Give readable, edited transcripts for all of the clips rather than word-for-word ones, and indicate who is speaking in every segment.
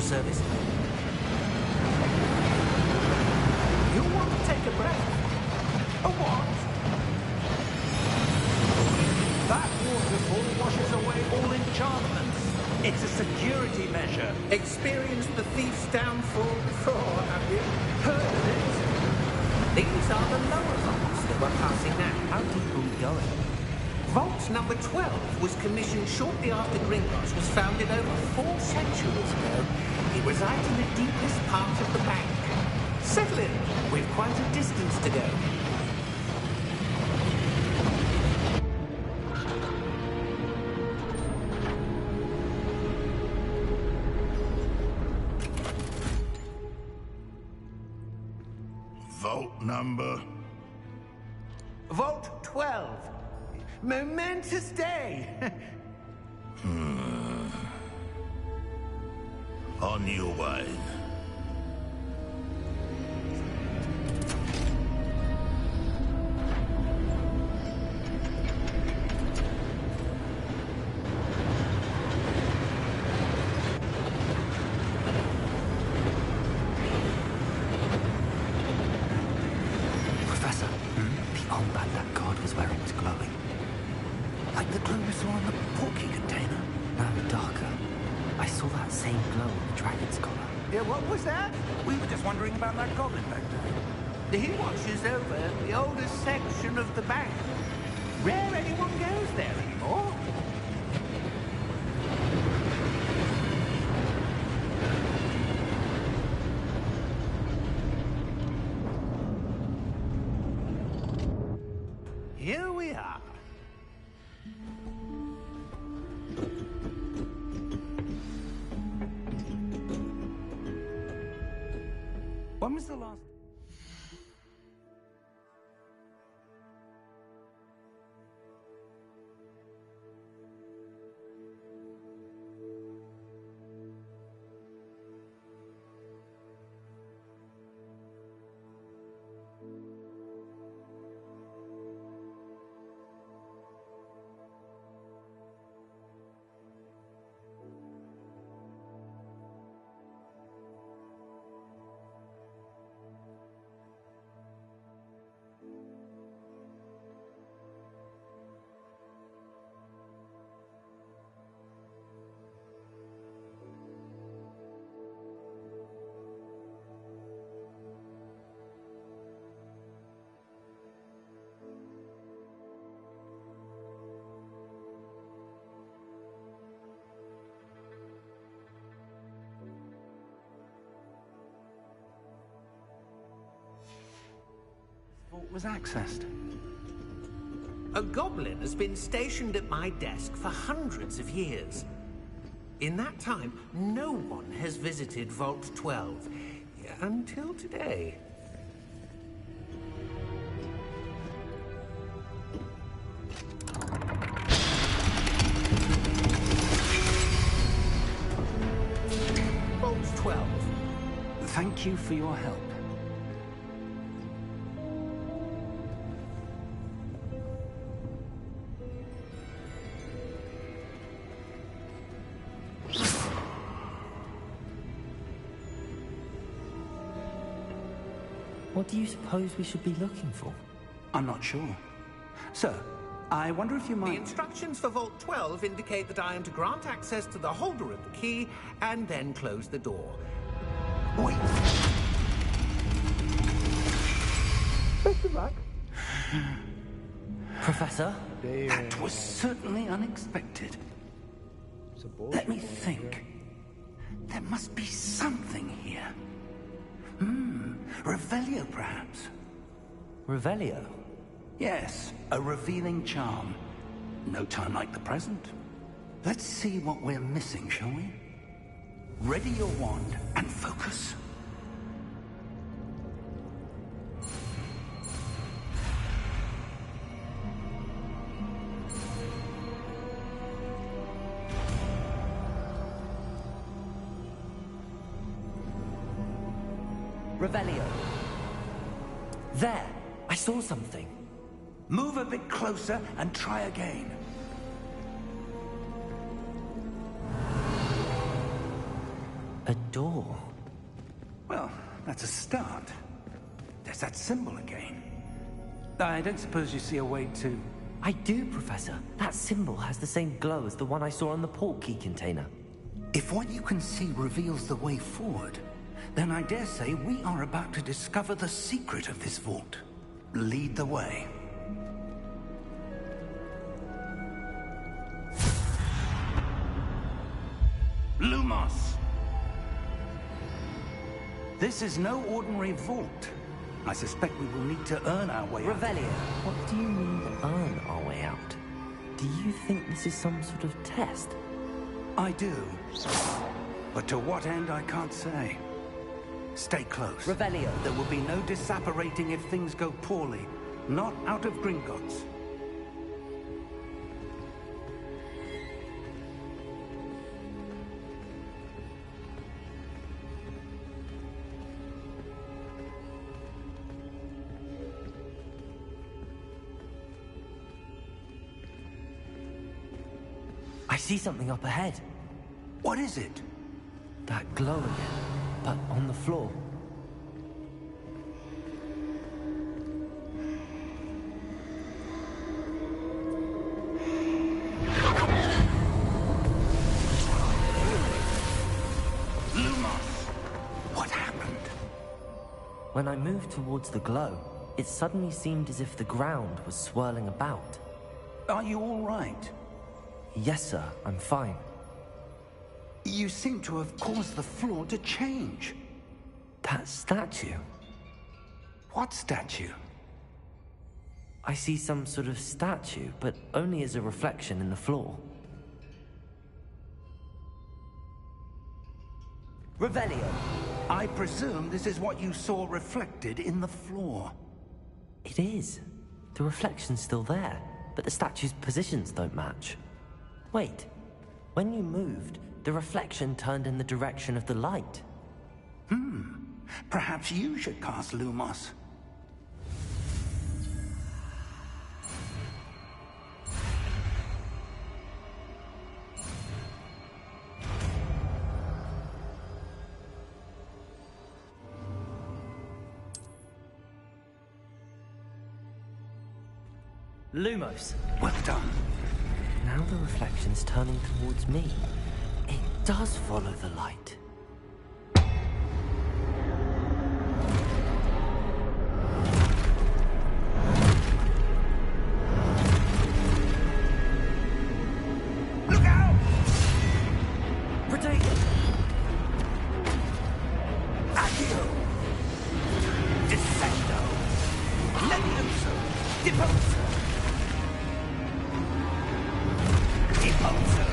Speaker 1: service.
Speaker 2: You want to take a breath? A what? That waterfall washes away all enchantments. It's a security measure. Experienced the thief's downfall before, have you? Heard of it?
Speaker 1: These are the lower vaults that we're passing now. How deep are we going?
Speaker 2: Vault number 12 was commissioned shortly after Gringotts was founded over 4 centuries ago. It resides in the deepest part of the bank. Settle in. We've quite a distance to go.
Speaker 3: Vault number?
Speaker 2: Vault 12. Momentous day.
Speaker 3: On your way.
Speaker 1: Professor, the armband that guard was wearing was glowing. Like the glow we saw on the porky container. Now darker. I saw that same glow on the dragon's collar.
Speaker 2: Yeah, what was that?
Speaker 4: We were just wondering about that goblin back there.
Speaker 2: He watches over the oldest section of the bank. Rare anyone goes there anymore. Here we are.
Speaker 4: When was the last... vault was accessed?
Speaker 2: A goblin has been stationed at my desk for hundreds of years. In that time, no one has visited Vault 12. Until today. Vault 12.
Speaker 4: Thank you for your help.
Speaker 1: What do you suppose we should be looking for?
Speaker 4: I'm not sure. Sir, I wonder if you
Speaker 2: The
Speaker 4: might...
Speaker 2: instructions for Vault 12 indicate that I am to grant access to the holder of the key and then close the door.
Speaker 4: Wait!
Speaker 2: Best of luck.
Speaker 1: Professor?
Speaker 4: That was certainly unexpected. Let me think. There must be something here. Revelio, perhaps?
Speaker 1: Revelio?
Speaker 4: Yes, a revealing charm. No time like the present. Let's see what we're missing, shall we? Ready your wand and focus.
Speaker 1: Revelio. There! I saw something.
Speaker 4: Move a bit closer and try again.
Speaker 1: A door.
Speaker 4: Well, that's a start. There's that symbol again. I don't suppose you see a way to...
Speaker 1: I do, Professor. That symbol has the same glow as the one I saw on the port key container.
Speaker 4: If what you can see reveals the way forward, then I dare say we are about to discover the secret of this vault. Lead the way. Lumos! This is no ordinary vault. I suspect we will need to earn our way out.
Speaker 1: Revelio, what do you mean, earn our way out? Do you think this is some sort of test?
Speaker 4: I do. But to what end, I can't say. Stay close.
Speaker 1: Revelio.
Speaker 4: There will be no disapparating if things go poorly. Not out of Gringotts.
Speaker 1: I see something up ahead.
Speaker 4: What is it?
Speaker 1: That glow again, but on the floor.
Speaker 4: Lumos! What happened?
Speaker 1: When I moved towards the glow, it suddenly seemed as if the ground was swirling about.
Speaker 4: Are you all right?
Speaker 1: Yes, sir, I'm fine.
Speaker 4: You seem to have caused the floor to change.
Speaker 1: That statue?
Speaker 4: What statue?
Speaker 1: I see some sort of statue, but only as a reflection in the floor. Revelio!
Speaker 4: I presume this is what you saw reflected in the floor.
Speaker 1: It is. The reflection's still there, but the statue's positions don't match. Wait, when you moved, the reflection turned in the direction of the light.
Speaker 4: Perhaps you should cast Lumos.
Speaker 1: Lumos!
Speaker 4: Well done.
Speaker 1: Now the reflection's turning towards me. It does follow the light.
Speaker 4: Look out!
Speaker 1: Protect it!
Speaker 4: Accio! Descendo! Levioso! Deposo! Deposo!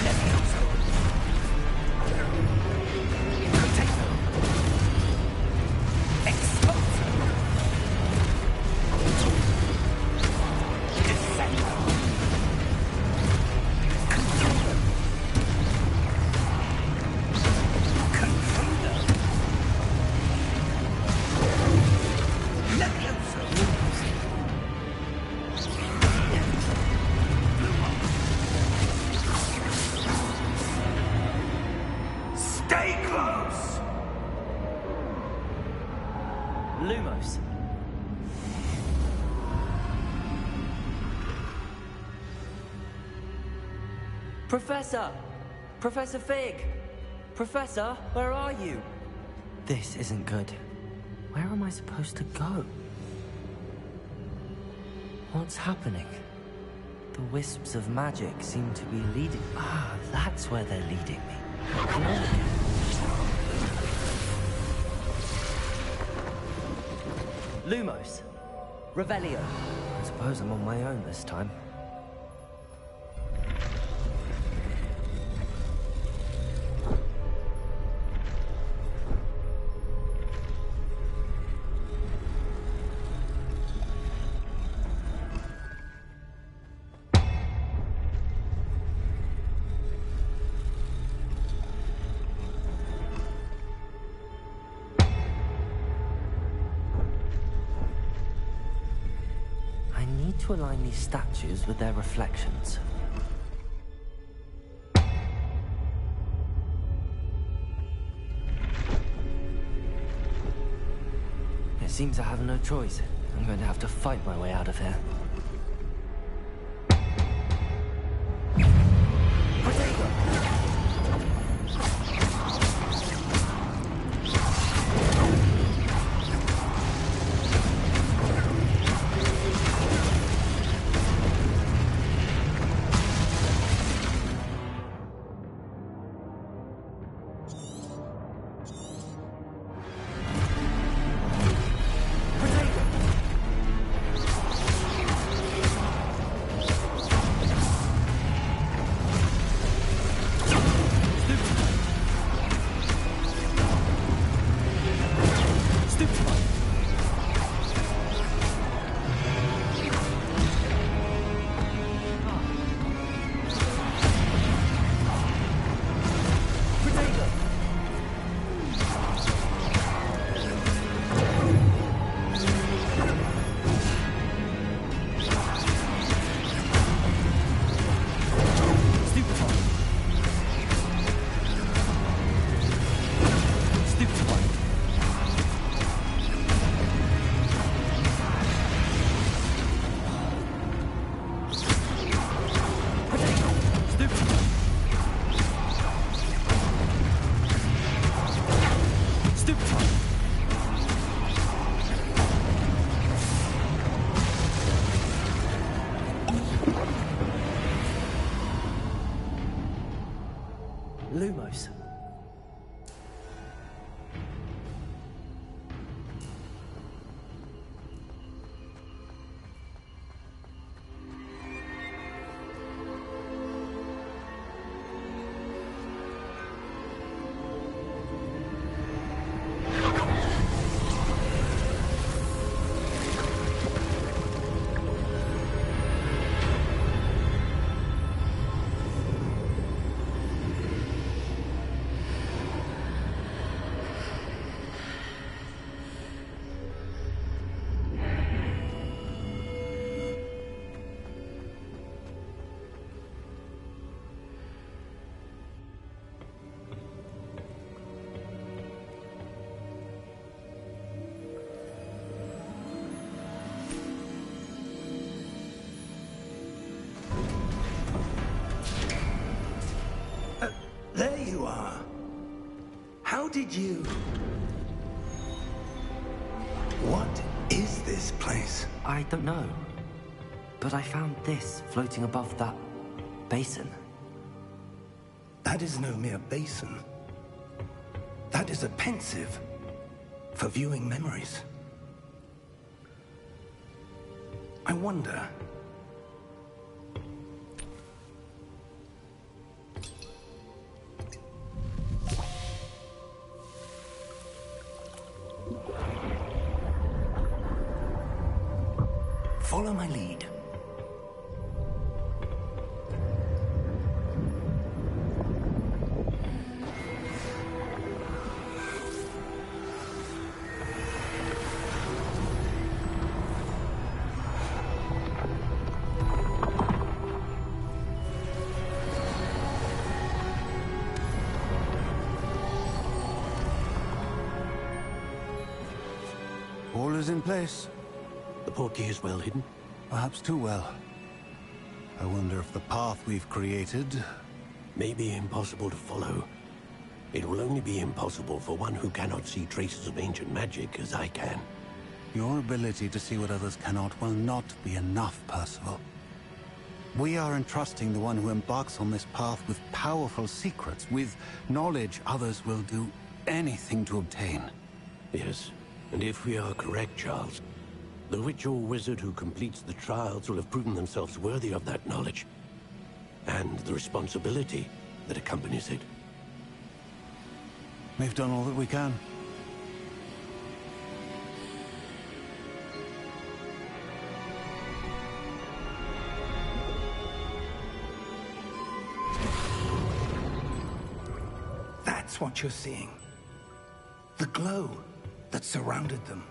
Speaker 4: Levioso! Potato! Exposo! Descendo! Controller! Controller! Levioso! Stay close!
Speaker 1: Lumos! Professor! Professor Fig! Professor, where are you? This isn't good. Where am I supposed to go? What's happening? The wisps of magic seem to be leading... Ah, that's where they're leading me. Hello again. Lumos! Revelio! I suppose I'm on my own this time. I need to align these statues with their reflections. seems I have no choice. I'm going to have to fight my way out of here. Lumos.
Speaker 4: There you are. How did you... What is this place?
Speaker 1: I don't know. But I found this floating above that basin.
Speaker 4: That is no mere basin. That is a pensive for viewing memories. I wonder... Follow my lead.
Speaker 5: All is in place.
Speaker 6: The portkey is well hidden?
Speaker 5: Perhaps too well. I wonder if the path we've created...
Speaker 6: May be impossible to follow. It will only be impossible for one who cannot see traces of ancient magic as I can.
Speaker 5: Your ability to see what others cannot will not be enough, Percival. We are entrusting the one who embarks on this path with powerful secrets, with knowledge others will do anything to obtain.
Speaker 6: Yes, and if we are correct, Charles, the witch or wizard who completes the trials will have proven themselves worthy of that knowledge, and the responsibility that accompanies it.
Speaker 5: We've done all that we can.
Speaker 4: That's what you're seeing. The glow that surrounded them.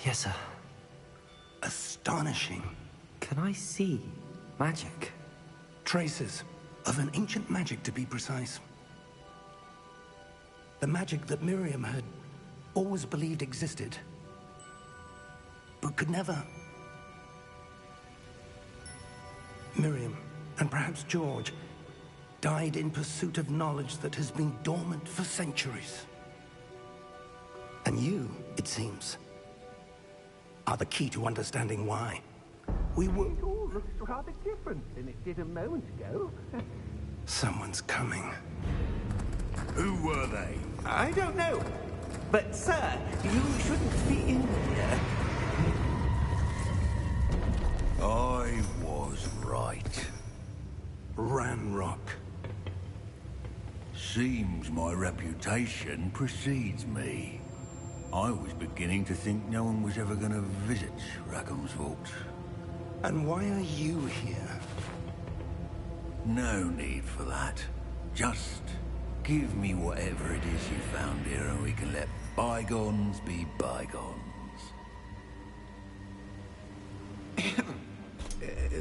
Speaker 1: Yes, sir.
Speaker 4: Astonishing.
Speaker 1: Can I see magic?
Speaker 4: Traces of an ancient magic, to be precise. The magic that Miriam had always believed existed. but could never. Miriam, and perhaps George, died in pursuit of knowledge that has been dormant for centuries. And you, it seems, are the key to understanding why. We were...
Speaker 2: It all looks rather different than it did a moment ago.
Speaker 4: Someone's coming.
Speaker 3: Who were they?
Speaker 2: I don't know. But, sir, you shouldn't be in here.
Speaker 3: I was right.
Speaker 4: Ranrock.
Speaker 3: Seems my reputation precedes me. I was beginning to think no one was ever going to visit Rackham's vault.
Speaker 4: And why are you here?
Speaker 3: No need for that. Just give me whatever it is you found here and we can let bygones be bygones.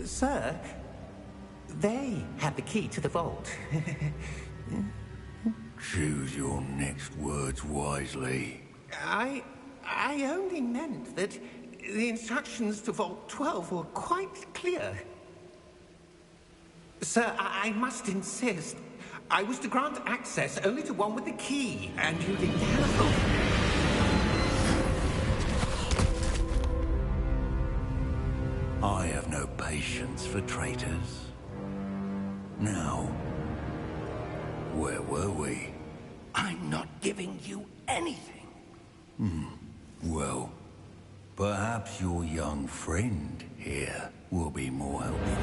Speaker 2: Sir, they had the key to the vault.
Speaker 3: Choose your next words wisely.
Speaker 2: I only meant that the instructions to Vault 12 were quite clear. Sir, I must insist. I was to grant access only to one with the key, and you didn't have...
Speaker 3: I have no patience for traitors. Now, where were we?
Speaker 4: I'm not giving you anything.
Speaker 3: Well, perhaps your young friend here will be more helpful.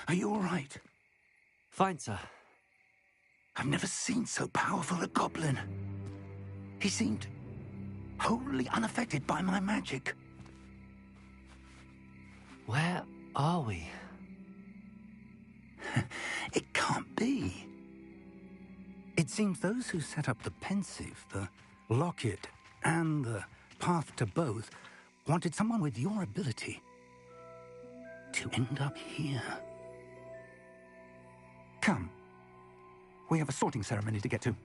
Speaker 4: Are you all right?
Speaker 1: Fine, sir.
Speaker 4: I've never seen so powerful a goblin. He seemed wholly unaffected by my magic.
Speaker 1: Where are we?
Speaker 4: It can't be. It seems those who set up the Pensieve, the Locket, and the Path to Both wanted someone with your ability to end up here. Come. We have a sorting ceremony to get to.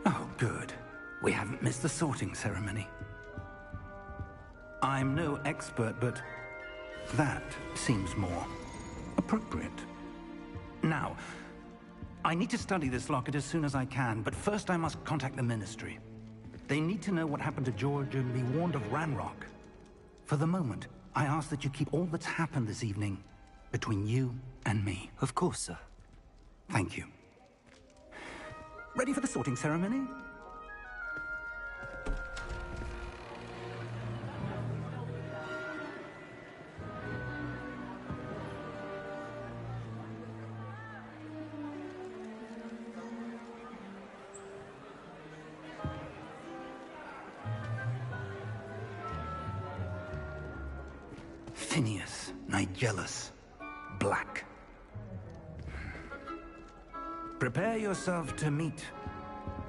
Speaker 4: Oh, good. We haven't missed the sorting ceremony. I'm no expert, but that seems more appropriate. Now, I need to study this locket as soon as I can, but first I must contact the Ministry. They need to know what happened to George and be warned of Ranrock. For the moment, I ask that you keep all that's happened this evening between you and me.
Speaker 1: Of course, sir.
Speaker 4: Thank you. Ready for the sorting ceremony? Phineas, Nigellus, Black. Prepare yourself to meet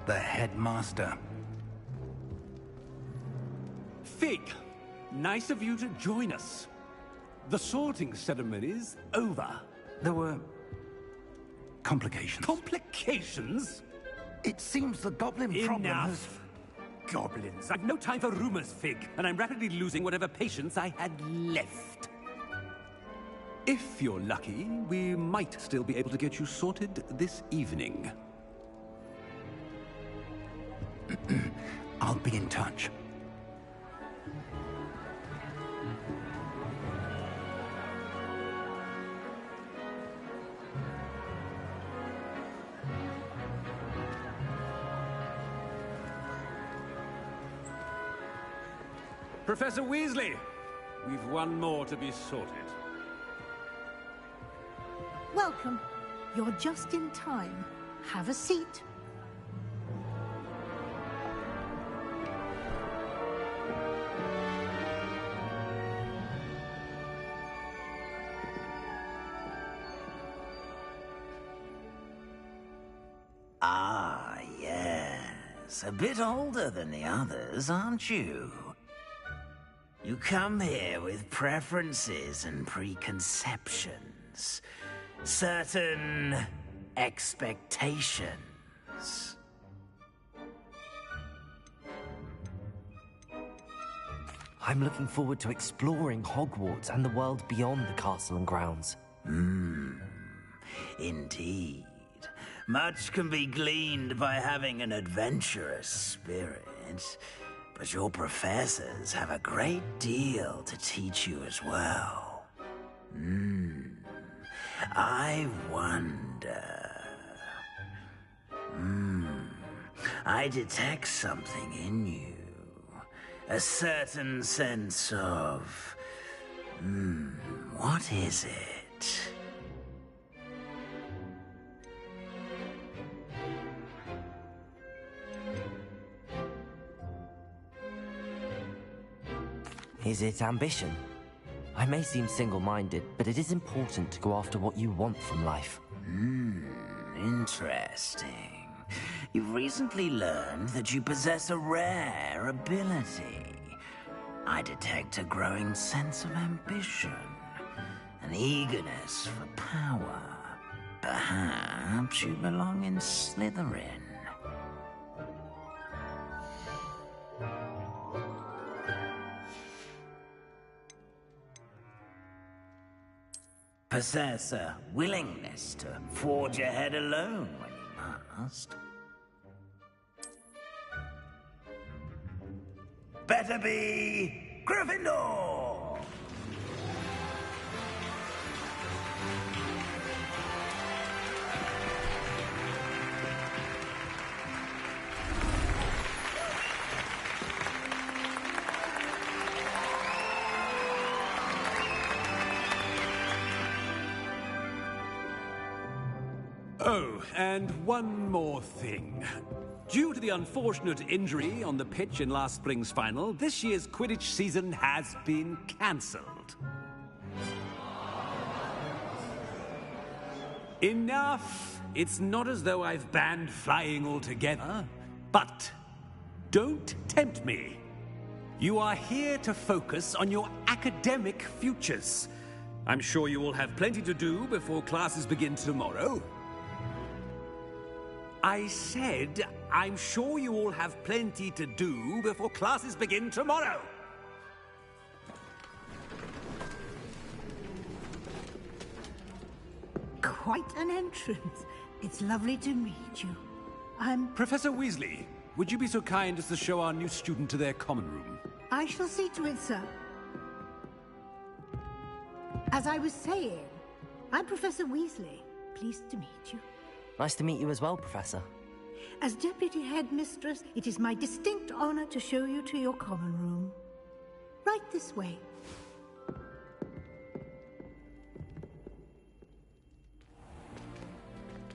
Speaker 4: the headmaster.
Speaker 7: Fig, nice of you to join us. The sorting ceremony's over.
Speaker 4: There were complications.
Speaker 7: Complications?
Speaker 4: It seems the goblin problem has...
Speaker 7: Enough. Goblins. I've no time for rumors, Fig, and I'm rapidly losing whatever patience I had left. If you're lucky, we might still be able to get you sorted this evening.
Speaker 4: I'll be in touch.
Speaker 7: Professor Weasley, we've one more to be sorted.
Speaker 8: Welcome. You're just in time. Have a seat.
Speaker 1: Ah, yes. A bit older than the others, aren't you? You come here with preferences and preconceptions. Certain expectations. I'm looking forward to exploring Hogwarts and the world beyond the castle and grounds. Indeed. Much can be gleaned by having an adventurous spirit, but your professors have a great deal to teach you as well. I wonder... I detect something in you. A certain sense of... what is it? Is it ambition? I may seem single-minded, but it is important to go after what you want from life. Interesting. You've recently learned that you possess a rare ability. I detect a growing sense of ambition, an eagerness for power. Perhaps you belong in Slytherin. Possess a willingness to forge ahead alone when you must. Better be Gryffindor!
Speaker 7: Oh, and one more thing. Due to the unfortunate injury on the pitch in last spring's final, this year's Quidditch season has been cancelled. Enough! It's not as though I've banned flying altogether, but don't tempt me. You are here to focus on your academic futures. I'm sure you will have plenty to do before classes begin tomorrow. I said, I'm sure you all have plenty to do before classes begin tomorrow.
Speaker 8: Quite an entrance. It's lovely to meet you. I'm...
Speaker 7: Professor Weasley, would you be so kind as to show our new student to their common room?
Speaker 8: I shall see to it, sir. As I was saying, I'm Professor Weasley. Pleased to meet you.
Speaker 1: Nice to meet you as well, Professor.
Speaker 8: As Deputy Headmistress, it is my distinct honor to show you to your common room. Right this way.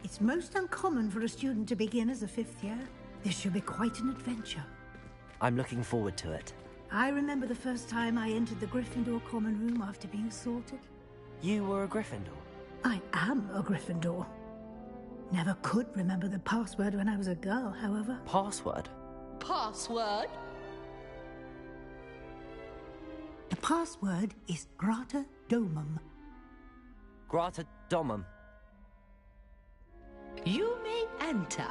Speaker 8: It's most uncommon for a student to begin as a 5th year. This should be quite an adventure.
Speaker 1: I'm looking forward to it.
Speaker 8: I remember the first time I entered the Gryffindor common room after being sorted.
Speaker 1: You were a Gryffindor?
Speaker 8: I am a Gryffindor. Never could remember the password when I was a girl, however.
Speaker 1: Password?
Speaker 9: Password?
Speaker 8: The password is Grata Domum.
Speaker 1: Grata Domum.
Speaker 9: You may enter.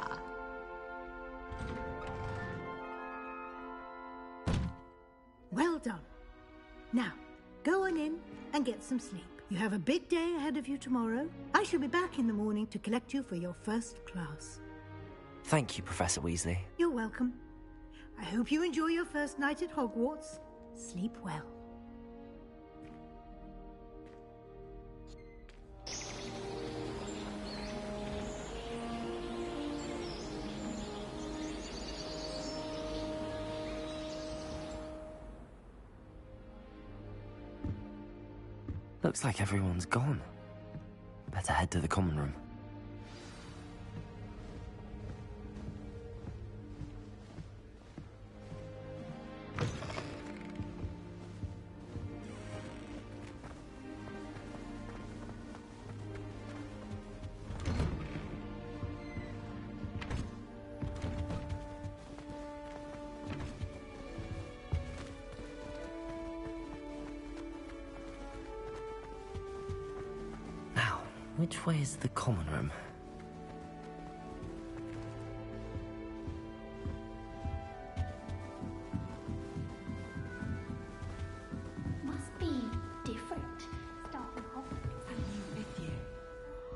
Speaker 8: Well done. Now, go on in and get some sleep. You have a big day ahead of you tomorrow. I shall be back in the morning to collect you for your first class.
Speaker 1: Thank you, Professor Weasley.
Speaker 8: You're welcome. I hope you enjoy your first night at Hogwarts. Sleep well.
Speaker 1: Looks like everyone's gone. Better head to the common room. Which way is the common room?
Speaker 10: Must be different. Starting off.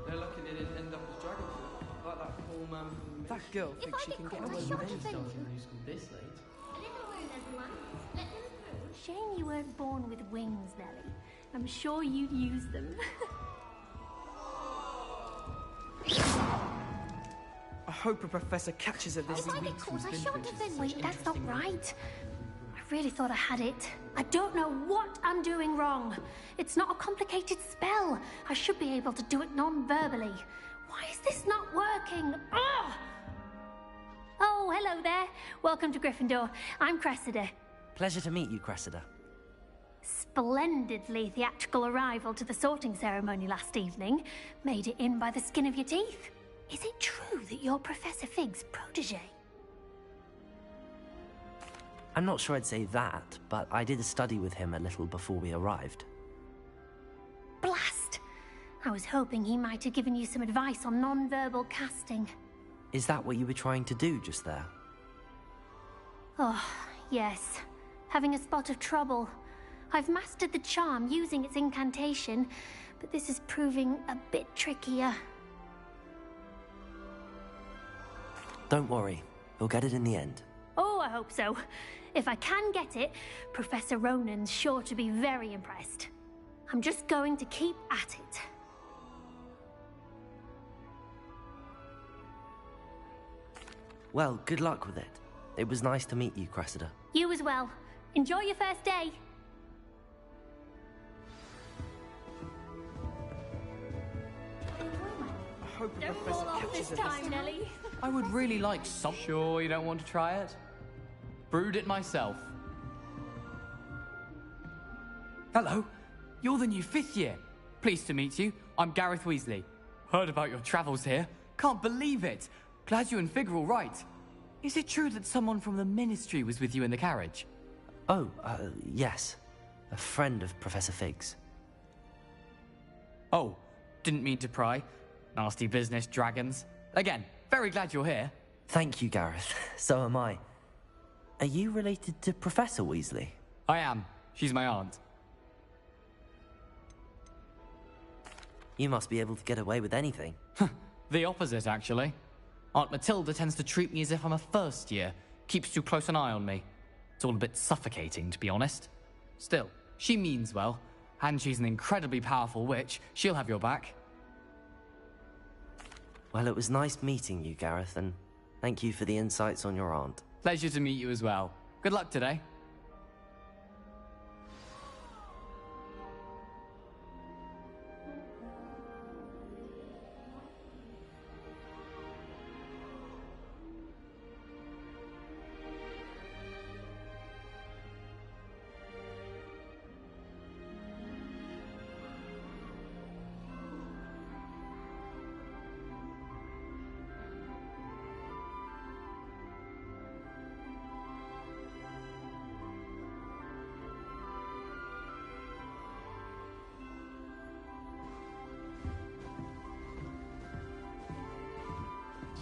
Speaker 11: They're lucky they didn't end up as Dragonfly, like that poor man from...
Speaker 12: That girl thinks she can get away with anything.
Speaker 11: This late.
Speaker 10: Little room, everyone. Let them through. Shame you weren't born with wings, Nellie. I'm sure you'd use them.
Speaker 12: I hope a professor catches her this
Speaker 10: By the
Speaker 12: week.
Speaker 10: course, I shouldn't have been. Wait, that's not right. I really thought I had it. I don't know what I'm doing wrong. It's not a complicated spell. I should be able to do it non-verbally. Why is this not working? Ugh! Oh, hello there. Welcome to Gryffindor. I'm Cressida.
Speaker 1: Pleasure to meet you, Cressida.
Speaker 10: Splendidly theatrical arrival to the sorting ceremony last evening. Made it in by the skin of your teeth. Is it true that you're Professor Fig's protege?
Speaker 1: I'm not sure I'd say that, but I did study with him a little before we arrived.
Speaker 10: Blast! I was hoping he might have given you some advice on non-verbal casting.
Speaker 1: Is that what you were trying to do just there?
Speaker 10: Oh, yes. Having a spot of trouble. I've mastered the charm using its incantation, but this is proving a bit trickier.
Speaker 1: Don't worry, we'll get it in the end.
Speaker 10: Oh, I hope so. If I can get it, Professor Ronan's sure to be very impressed. I'm just going to keep at it.
Speaker 1: Well, good luck with it. It was nice to meet you, Cressida.
Speaker 10: You as well. Enjoy your first day.
Speaker 12: I hope a
Speaker 10: Don't
Speaker 12: professor
Speaker 10: fall off
Speaker 12: catches
Speaker 10: this
Speaker 12: her
Speaker 10: time, Nellie.
Speaker 11: I would really like some... Sure you don't want to try it? Brewed it myself. Hello. You're the new 5th year. Pleased to meet you. I'm Gareth Weasley. Heard about your travels here. Can't believe it. Glad you and Fig are all right. Is it true that someone from the Ministry was with you in the carriage?
Speaker 1: Oh, yes. A friend of Professor Fig's.
Speaker 11: Oh, didn't mean to pry. Nasty business, dragons. Again, very glad you're here.
Speaker 1: Thank you, Gareth. So am I. Are you related to Professor Weasley?
Speaker 11: I am. She's my aunt.
Speaker 1: You must be able to get away with anything.
Speaker 11: The opposite, actually. Aunt Matilda tends to treat me as if I'm a first year, keeps too close an eye on me. It's all a bit suffocating, to be honest. Still, she means well, and she's an incredibly powerful witch. She'll have your back.
Speaker 1: Well, it was nice meeting you, Gareth, and thank you for the insights on your aunt.
Speaker 11: Pleasure to meet you as well. Good luck today.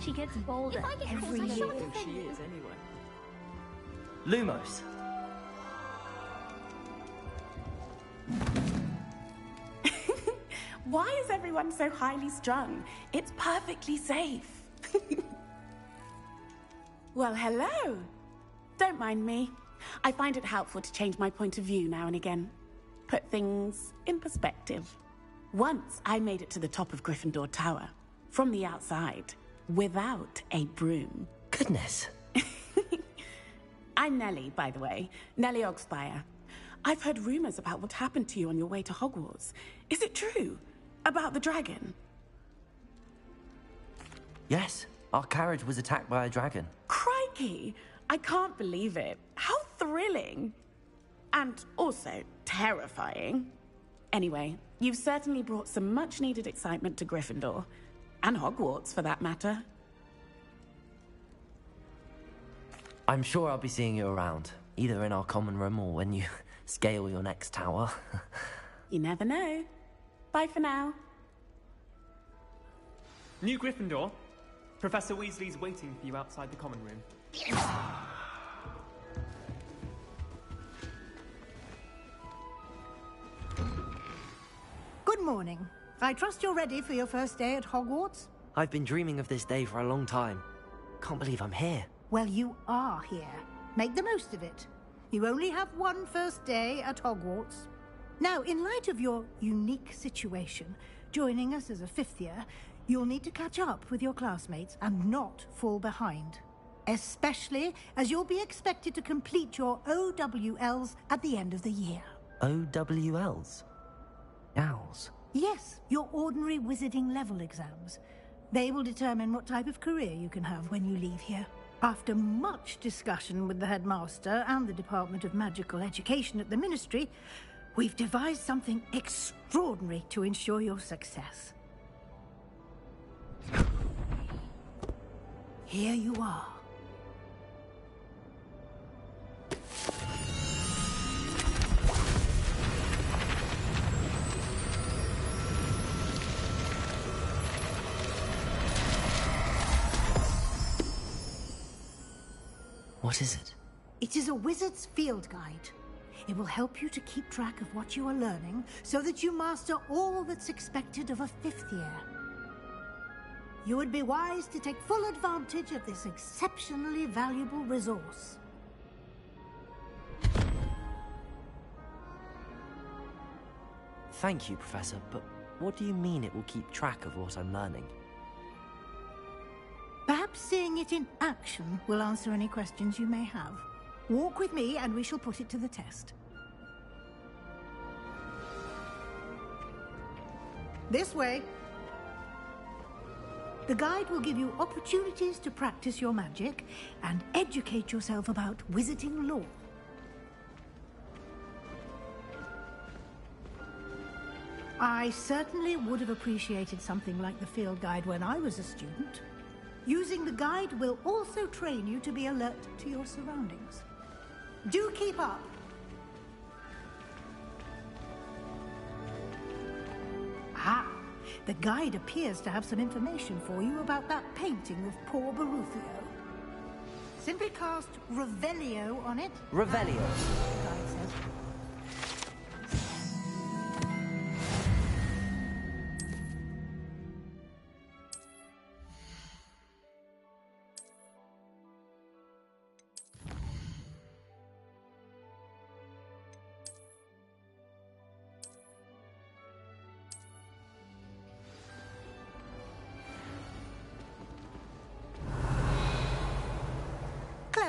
Speaker 10: She gets bolder every year.
Speaker 12: She is, anyway.
Speaker 1: Lumos.
Speaker 13: Why is everyone so highly strung? It's perfectly safe. Well, hello. Don't mind me. I find it helpful to change my point of view now and again. Put things in perspective. Once I made it to the top of Gryffindor Tower, from the outside, without a broom.
Speaker 1: Goodness.
Speaker 13: I'm Nellie, by the way. Nellie Ogspire. I've heard rumors about what happened to you on your way to Hogwarts. Is it true? About the dragon?
Speaker 1: Yes, our carriage was attacked by a dragon.
Speaker 13: Crikey! I can't believe it. How thrilling! And also terrifying. Anyway, you've certainly brought some much-needed excitement to Gryffindor. And Hogwarts, for that matter.
Speaker 1: I'm sure I'll be seeing you around, either in our common room or when you scale your next tower.
Speaker 13: You never know. Bye for now.
Speaker 12: New Gryffindor. Professor Weasley's waiting for you outside the common room.
Speaker 8: Good morning. I trust you're ready for your first day at Hogwarts?
Speaker 1: I've been dreaming of this day for a long time. Can't believe I'm here.
Speaker 8: Well, you are here. Make the most of it. You only have one first day at Hogwarts. Now, in light of your unique situation, joining us as a fifth year, you'll need to catch up with your classmates and not fall behind. Especially as you'll be expected to complete your OWLs at the end of the year.
Speaker 1: OWLs? Owls?
Speaker 8: Yes, your ordinary wizarding level exams. They will determine what type of career you can have when you leave here. After much discussion with the headmaster and the Department of Magical Education at the Ministry, we've devised something extraordinary to ensure your success. Here you are.
Speaker 1: What is it?
Speaker 8: It is a wizard's field guide. It will help you to keep track of what you are learning so that you master all that's expected of a fifth year. You would be wise to take full advantage of this exceptionally valuable resource.
Speaker 1: Thank you, Professor, but what do you mean it will keep track of what I'm learning?
Speaker 8: Perhaps seeing it in action will answer any questions you may have. Walk with me and we shall put it to the test. This way. The guide will give you opportunities to practice your magic and educate yourself about wizarding lore. I certainly would have appreciated something like the field guide when I was a student. Using the guide will also train you to be alert to your surroundings. Do keep up. Ah, the guide appears to have some information for you about that painting of poor Baruthio. Simply cast Revelio on it.
Speaker 1: Revelio?
Speaker 8: The guide says.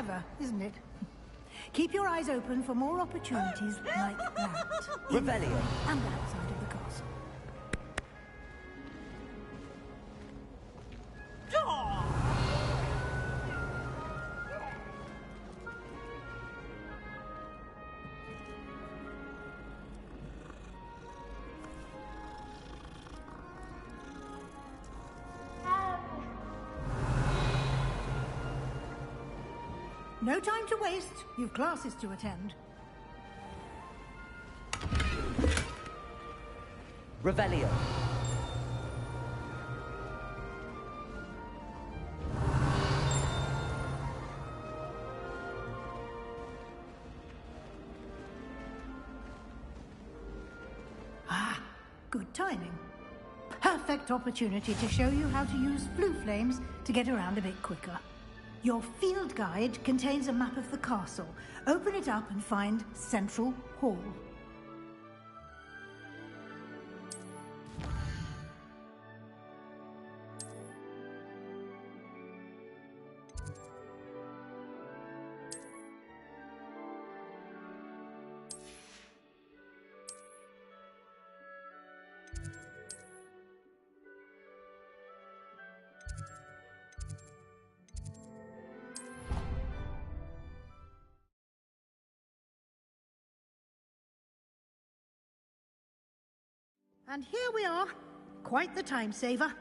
Speaker 8: clever, isn't it? Keep your eyes open for more opportunities like that.
Speaker 1: Revelio.
Speaker 8: And that side of the castle. No time to waste. You've classes to attend.
Speaker 1: Revelio.
Speaker 8: Ah, good timing. Perfect opportunity to show you how to use blue flames to get around a bit quicker. Your field guide contains a map of the castle. Open it up and find Central Hall. And here we are. Quite the time saver.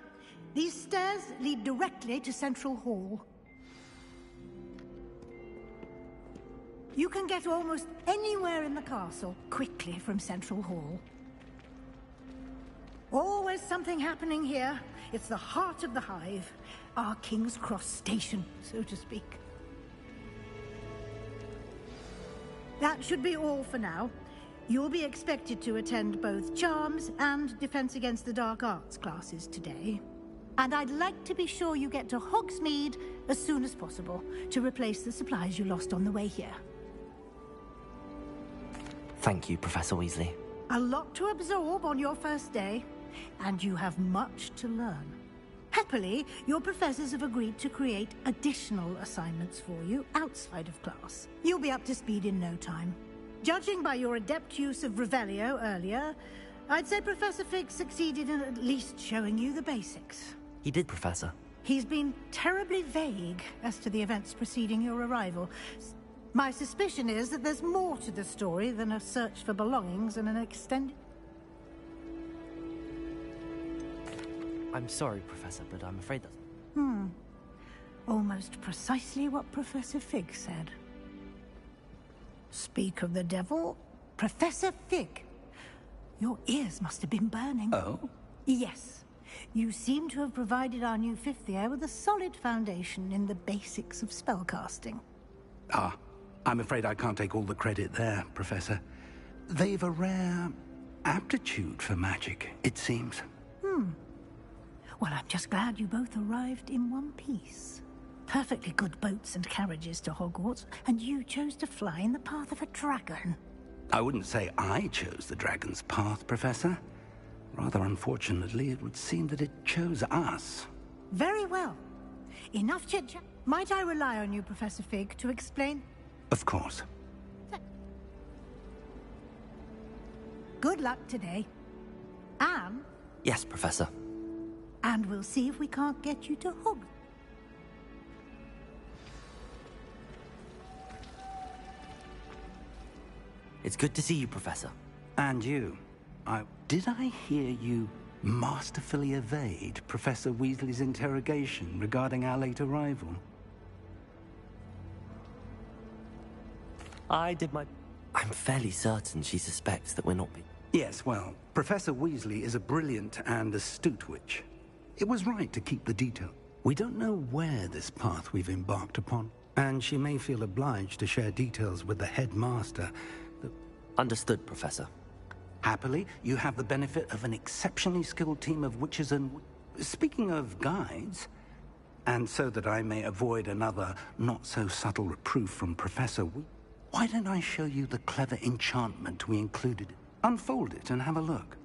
Speaker 8: These stairs lead directly to Central Hall. You can get almost anywhere in the castle quickly from Central Hall. Always something happening here. It's the heart of the Hive. Our King's Cross station, so to speak. That should be all for now. You'll be expected to attend both Charms and Defense Against the Dark Arts classes today. And I'd like to be sure you get to Hogsmeade as soon as possible to replace the supplies you lost on the way here.
Speaker 1: Thank you, Professor Weasley.
Speaker 8: A lot to absorb on your first day, and you have much to learn. Happily, your professors have agreed to create additional assignments for you outside of class. You'll be up to speed in no time. Judging by your adept use of Revelio earlier, I'd say Professor Fig succeeded in at least showing you the basics.
Speaker 1: He did, Professor.
Speaker 8: He's been terribly vague as to the events preceding your arrival. My suspicion is that there's more to the story than a search for belongings and an extended...
Speaker 1: I'm sorry, Professor, but I'm afraid that's...
Speaker 8: Almost precisely what Professor Fig said. Speak of the devil, Professor Fig. Your ears must have been burning.
Speaker 5: Oh?
Speaker 8: Yes. You seem to have provided our new fifth year with a solid foundation in the basics of spellcasting.
Speaker 5: Ah, I'm afraid I can't take all the credit there, Professor. They've a rare aptitude for magic, it seems.
Speaker 8: Well, I'm just glad you both arrived in one piece. Perfectly good boats and carriages to Hogwarts, and you chose to fly in the path of a dragon.
Speaker 5: I wouldn't say I chose the dragon's path, Professor. Rather unfortunately, it would seem that it chose us.
Speaker 8: Very well. Enough chit-chat. Might I rely on you, Professor Fig, to explain?
Speaker 5: Of course.
Speaker 8: Good luck today. Anne?
Speaker 1: Yes, Professor.
Speaker 8: And we'll see if we can't get you to Hogwarts.
Speaker 1: It's good to see you, Professor.
Speaker 5: And you. Did I hear you masterfully evade Professor Weasley's interrogation regarding our late arrival?
Speaker 1: I did my... I'm fairly certain she suspects that we're not being...
Speaker 5: Yes, well, Professor Weasley is a brilliant and astute witch. It was right to keep the detail. We don't know where this path we've embarked upon, and she may feel obliged to share details with the headmaster.
Speaker 1: Understood, Professor.
Speaker 5: Happily, you have the benefit of an exceptionally skilled team of witches and... Speaking of guides, and so that I may avoid another not-so-subtle reproof from Professor why don't I show you the clever enchantment we included? Unfold it and have a look.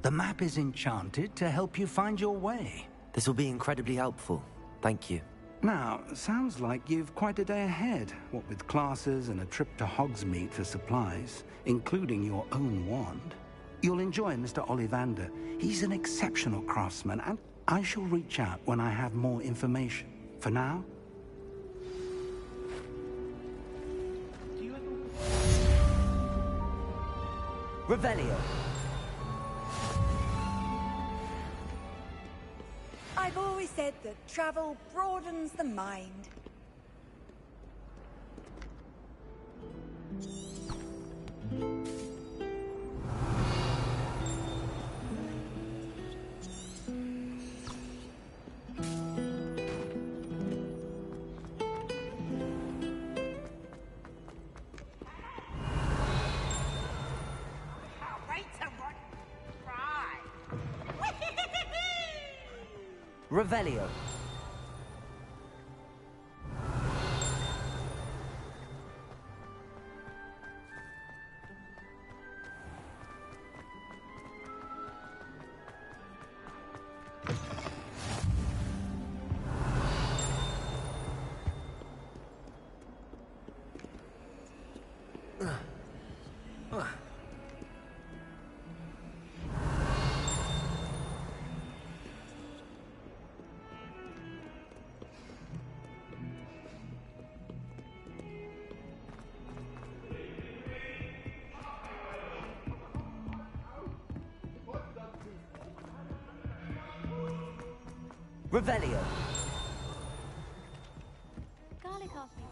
Speaker 4: The map is enchanted to help you find your way.
Speaker 1: This will be incredibly helpful. Thank you.
Speaker 4: Now, sounds like you've quite a day ahead, what with classes and a trip to Hogsmeade for supplies, including your own wand. You'll enjoy Mr. Ollivander. He's an exceptional craftsman, and I shall reach out when I have more information. For now...
Speaker 1: Revelio.
Speaker 14: I've always said that travel broadens the mind.
Speaker 1: Revelio. Revelio.
Speaker 14: Garlic asked me.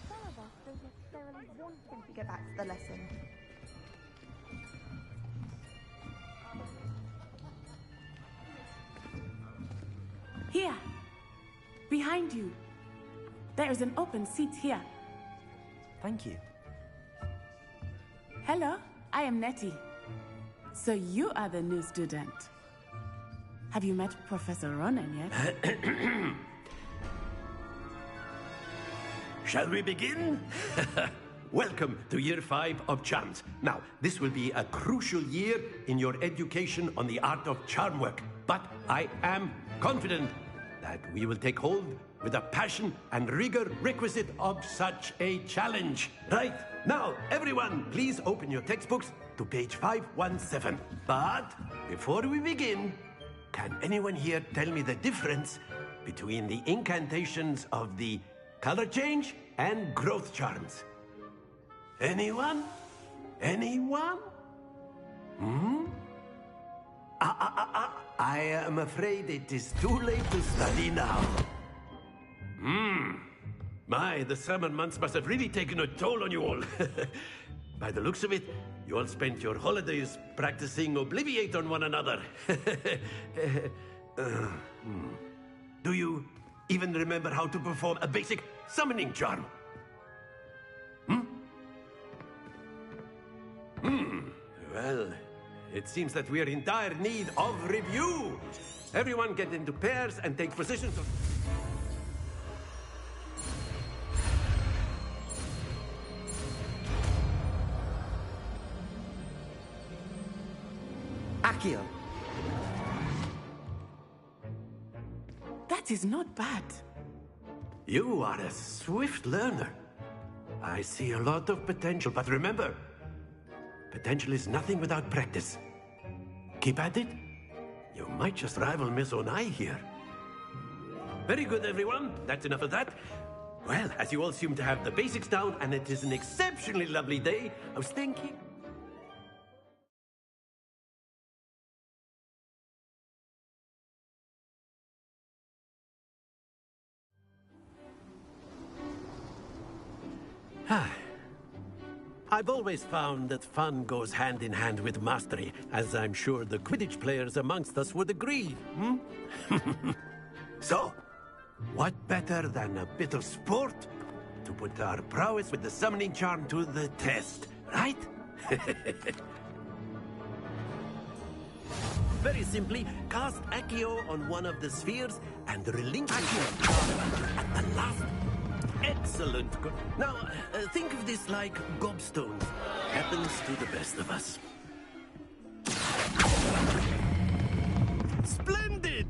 Speaker 14: Some of us don't necessarily want him to get back to the lesson.
Speaker 13: Here. Behind you. There is an open seat here.
Speaker 1: Thank you.
Speaker 13: Hello, I am Nettie. So you are the new student. Have you met Professor Ronen yet?
Speaker 6: Shall we begin? Welcome to Year 5 of Charms. Now, this will be a crucial year in your education on the art of charm work. But I am confident that we will take hold with the passion and rigor requisite of such a challenge. Right, now, everyone, please open your textbooks to page 517. But before we begin, can anyone here tell me the difference between the incantations of the color change and growth charms? Anyone? Anyone? I am afraid it is too late to study now. My, the summer months must have really taken a toll on you all. By the looks of it, you all spent your holidays practicing Obliviate on one another. Do you even remember how to perform a basic summoning charm? Well, it seems that we are in dire need of review. Everyone get into pairs and take positions of...
Speaker 1: Accio.
Speaker 13: That is not bad.
Speaker 6: You are a swift learner. I see a lot of potential, but remember, potential is nothing without practice. Keep at it. You might just rival Miss Onai here. Very good, everyone. That's enough of that. Well, as you all seem to have the basics down, and it is an exceptionally lovely day, I was thinking... I've always found that fun goes hand in hand with mastery, as I'm sure the Quidditch players amongst us would agree, So, what better than a bit of sport to put our prowess with the summoning charm to the test, right? Very simply, cast Accio on one of the spheres and relinquish your charm at the last. Excellent. Now, think of this like gobstones. Happens to the best of us. Splendid!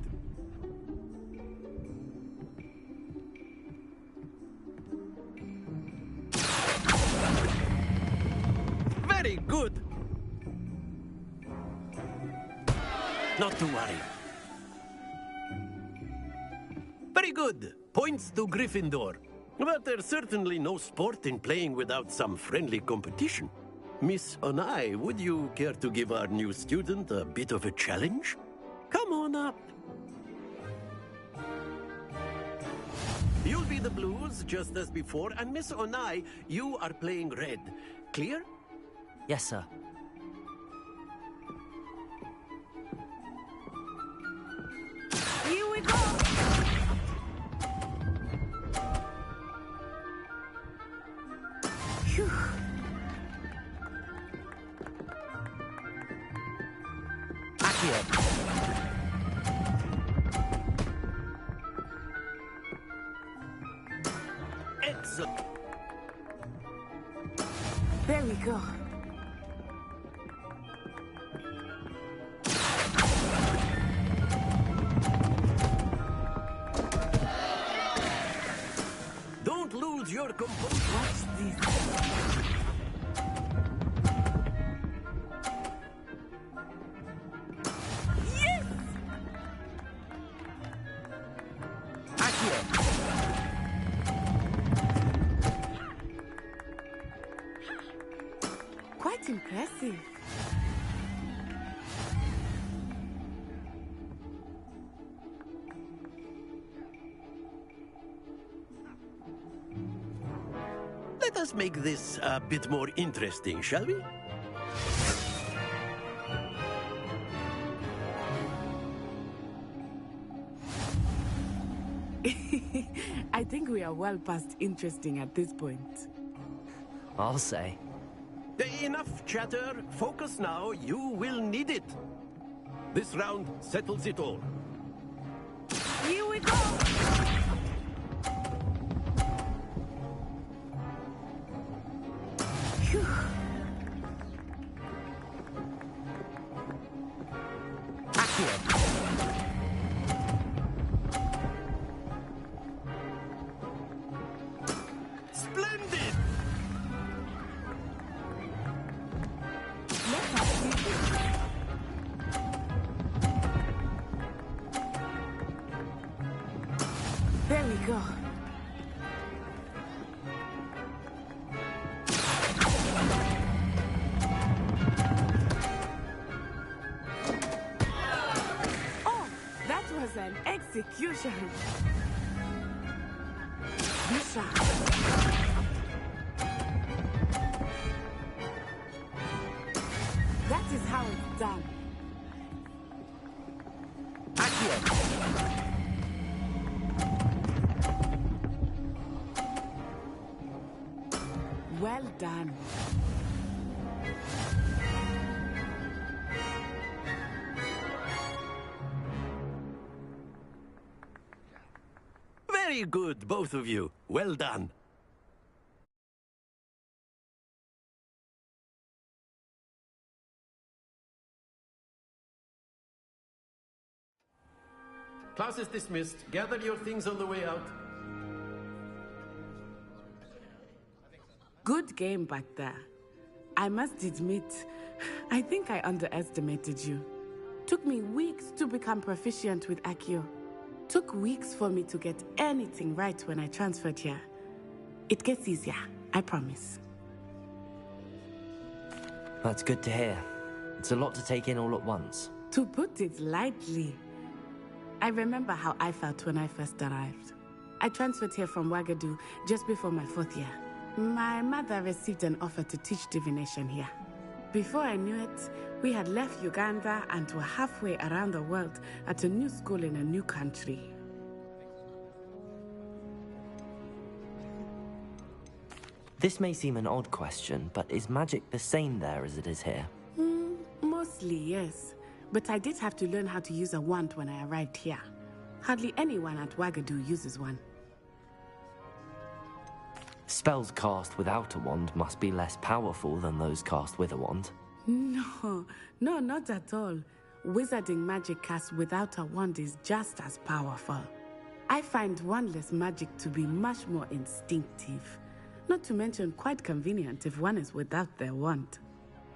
Speaker 6: Very good! Not to worry. Very good. Points to Gryffindor. But there's certainly no sport in playing without some friendly competition. Miss Onai, would you care to give our new student a bit of a challenge? Come on up. You'll be the blues, just as before, and Miss Onai, you are playing red. Clear?
Speaker 1: Yes, sir.
Speaker 13: Here we go! Phew.
Speaker 1: Accio.
Speaker 6: Excellent.
Speaker 13: There we go.
Speaker 6: Don't lose your composure.
Speaker 13: Watch this. Yes!
Speaker 1: Accio.
Speaker 13: Quite impressive.
Speaker 6: Let us make this a bit more interesting, shall we?
Speaker 13: I think we are well past interesting at this point.
Speaker 1: I'll say.
Speaker 6: Enough chatter. Focus now. You will need it. This round settles it all.
Speaker 13: Here we go! Phew.
Speaker 1: Accio.
Speaker 6: Splendid!
Speaker 13: Let us see this. There we go. Oh, that was an execution. Bishop. That is how it's done.
Speaker 1: Accio.
Speaker 13: Well done.
Speaker 6: Very good, both of you. Well done. Class is dismissed. Gather your things on the way out.
Speaker 13: Good game back there. I must admit, I think I underestimated you. Took me weeks to become proficient with Accio. Took weeks for me to get anything right when I transferred here. It gets easier, I promise.
Speaker 1: That's good to hear. It's a lot to take in all at once.
Speaker 13: To put it lightly, I remember how I felt when I first arrived. I transferred here from Wagadu just before my 4th year. My mother received an offer to teach divination here. Before I knew it, we had left Uganda and were halfway around the world at a new school in a new country.
Speaker 1: This may seem an odd question, but is magic the same there as it is here?
Speaker 13: Mostly, yes. But I did have to learn how to use a wand when I arrived here. Hardly anyone at Wagadu uses one.
Speaker 1: Spells cast without a wand must be less powerful than those cast with a wand.
Speaker 13: No, not at all. wizarding magic cast without a wand is just as powerful. I find wandless magic to be much more instinctive. Not to mention quite convenient if one is without their wand.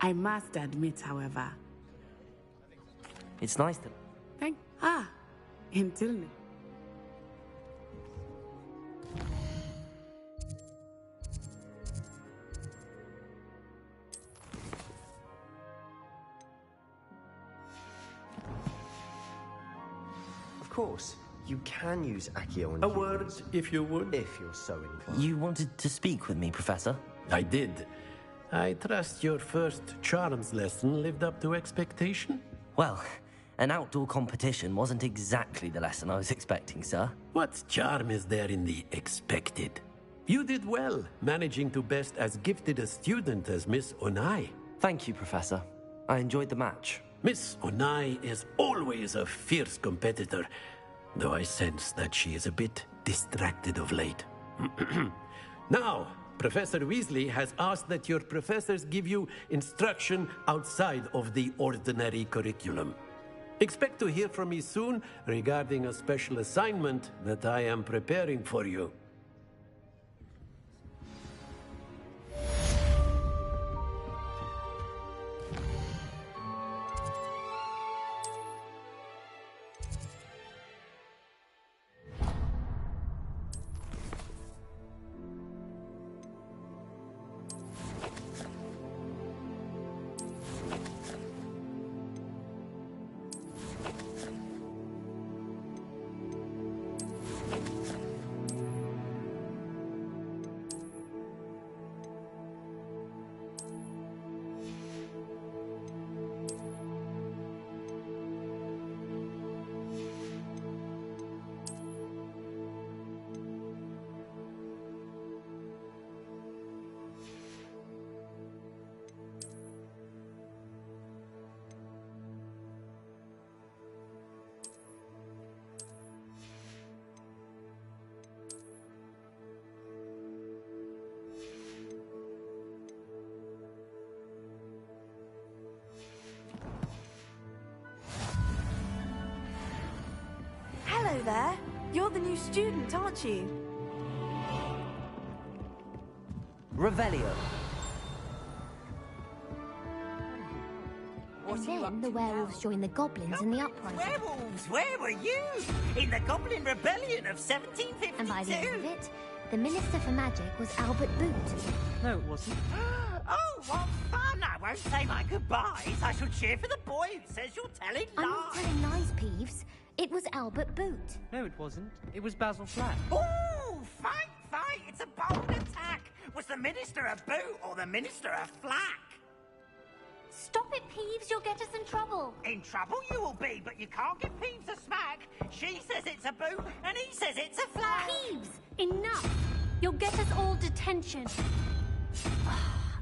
Speaker 13: I must admit, however...
Speaker 1: It's nice to...
Speaker 13: until now.
Speaker 15: Of course, you can use Accio on
Speaker 6: A word, if you would.
Speaker 15: If you're so inclined.
Speaker 1: You wanted to speak with me, Professor?
Speaker 6: I did. I trust your first charms lesson lived up to expectation?
Speaker 1: Well, an outdoor competition wasn't exactly the lesson I was expecting, sir.
Speaker 6: What charm is there in the expected? You did well, managing to best as gifted a student as Miss Onai.
Speaker 1: Thank you, Professor. I enjoyed the match.
Speaker 6: Miss Onai is always a fierce competitor, though I sense that she is a bit distracted of late. Now, Professor Weasley has asked that your professors give you instruction outside of the ordinary curriculum. Expect to hear from me soon regarding a special assignment that I am preparing for you.
Speaker 16: Hello there. You're the new student, aren't you?
Speaker 1: Revelio.
Speaker 10: And then the werewolves joined the goblins in the uprising.
Speaker 17: Werewolves? Where were you? In the Goblin Rebellion of 1752?
Speaker 10: And by the end of it, the Minister for Magic was Albert Boot.
Speaker 17: No, it wasn't. Oh, what fun! I won't say my goodbyes. I shall cheer for the boy who says you're telling lies.
Speaker 10: I'm not telling lies, Peeves. It was Albert Boot.
Speaker 12: No, it wasn't. It was Basil Flack.
Speaker 17: Oh, fight, fight! It's a bold attack. Was the Minister a Boot or the Minister a Flack?
Speaker 10: Stop it, Peeves. You'll get us in trouble.
Speaker 17: In trouble you will be, but you can't give Peeves a smack. She says it's a Boot, and he says it's a Flack.
Speaker 10: Peeves, enough. You'll get us all detention.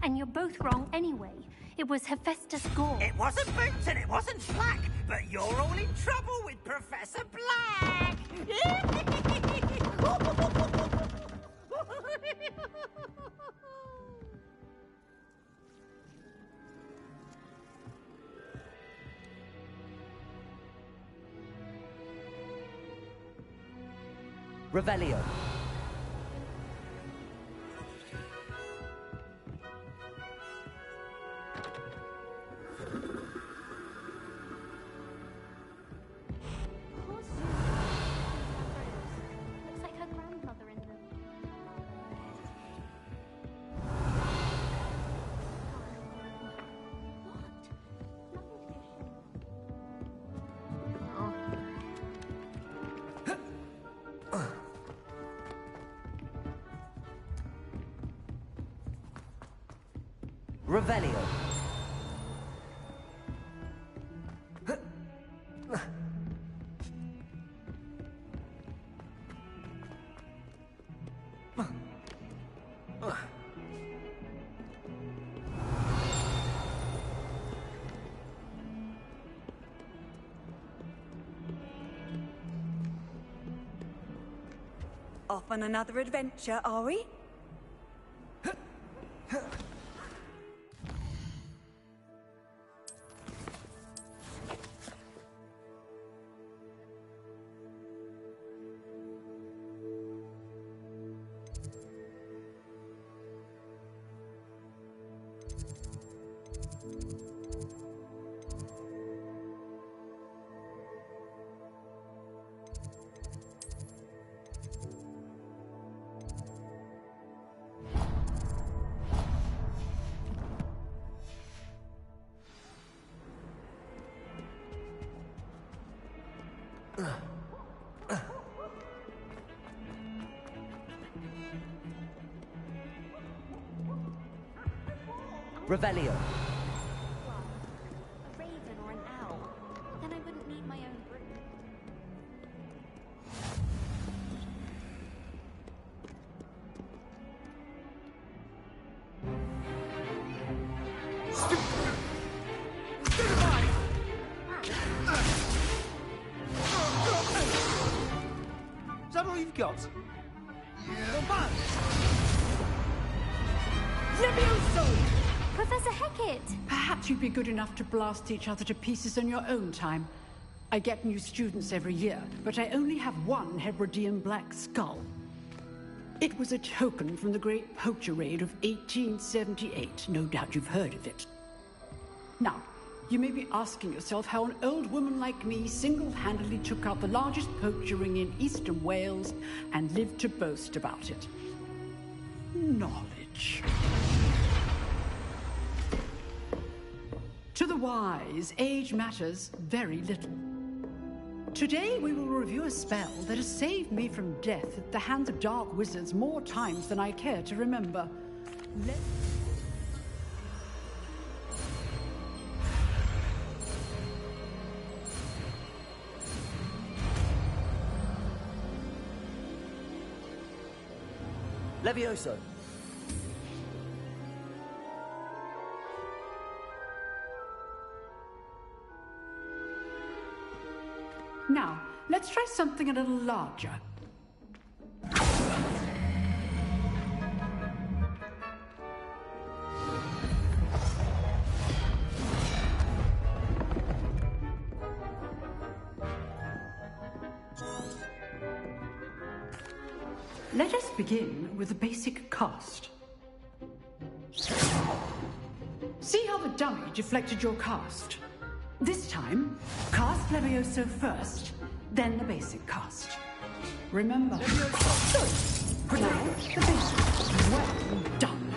Speaker 10: And you're both wrong anyway. It was Hephaestus Gore.
Speaker 17: It wasn't Boots and it wasn't Flack, but you're all in trouble with Professor Black.
Speaker 1: Revelio.
Speaker 10: Looks like her grandmother in them.
Speaker 1: Revelio.
Speaker 16: Off on another adventure, are we?
Speaker 1: Revelio.
Speaker 14: A raven or an owl. Then I wouldn't need my own brood.
Speaker 1: Is that all you've got?
Speaker 18: Levioso!
Speaker 10: Professor Hecat!
Speaker 18: Perhaps you'd be good enough to blast each other to pieces on your own time. I get new students every year, but I only have one Hebridean black skull. It was a token from the Great Poacher Raid of 1878. No doubt you've heard of it. Now, you may be asking yourself how an old woman like me single-handedly took out the largest poacher ring in eastern Wales and lived to boast about it. Knowledge. To the wise, age matters very little. Today we will review a spell that has saved me from death at the hands of dark wizards more times than I care to remember.
Speaker 1: Levioso.
Speaker 18: Now, let's try something a little larger. Let us begin with the basic cast. See how the dummy deflected your cast? This time, cast Levioso first, then the basic cast. Remember. Levioso. Good. Now, the basic. Well done.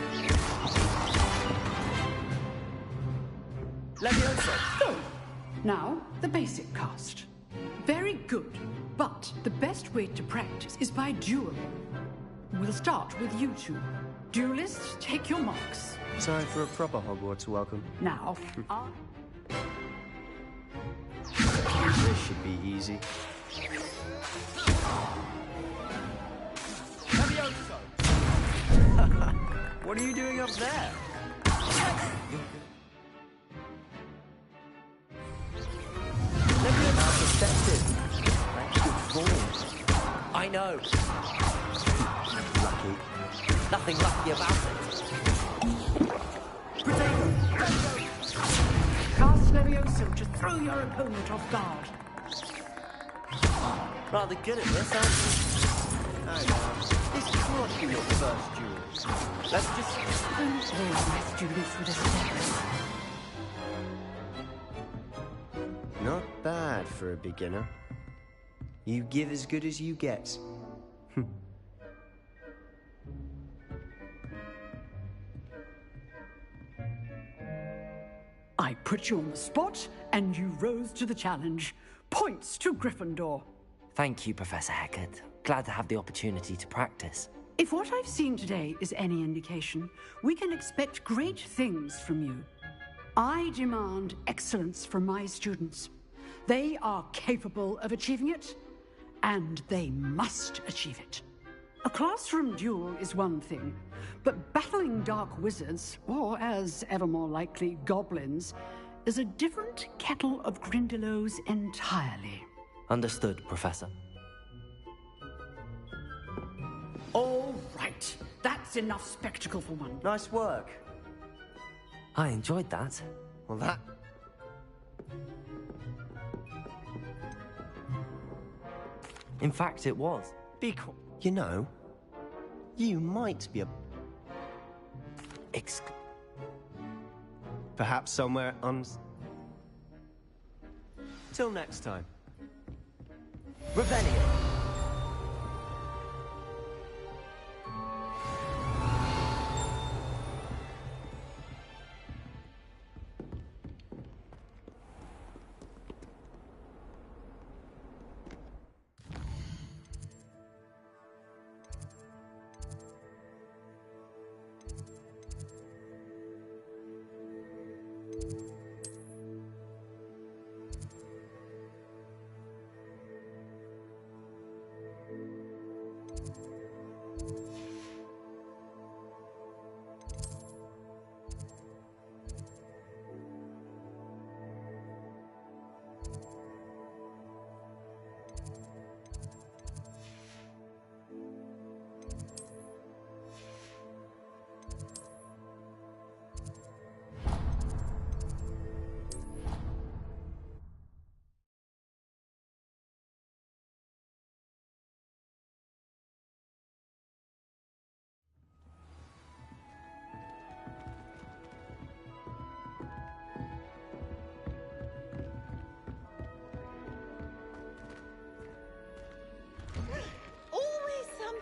Speaker 18: Levioso. Good. Now, the basic cast. Very good. But the best way to practice is by dueling. We'll start with you two. Duelists, take your marks.
Speaker 15: Time for a proper Hogwarts welcome.
Speaker 18: Now,
Speaker 15: This should be easy. What are you doing up there?
Speaker 1: I know.
Speaker 15: Lucky.
Speaker 1: Nothing lucky about it.
Speaker 18: cast Levioso to throw your opponent off guard.
Speaker 1: Rather good at this, aren't you?
Speaker 15: I know. This can't be your first duel.
Speaker 1: Let's just...
Speaker 18: All my students would have
Speaker 15: Not bad for a beginner. You give as good as you get.
Speaker 18: I put you on the spot, and you rose to the challenge. Points to Gryffindor.
Speaker 1: Thank you, Professor Hecat. Glad to have the opportunity to practice.
Speaker 18: If what I've seen today is any indication, we can expect great things from you. I demand excellence from my students. They are capable of achieving it, and they must achieve it. A classroom duel is one thing, but battling dark wizards, or as ever more likely, goblins, is a different kettle of Grindylows entirely.
Speaker 1: Understood, Professor.
Speaker 18: All right, that's enough spectacle for one.
Speaker 15: Nice work.
Speaker 1: I enjoyed that.
Speaker 15: Well, that...
Speaker 1: In fact, it was.
Speaker 15: Be cool. You know, you might be a... Perhaps somewhere on... Till next time. Revelio.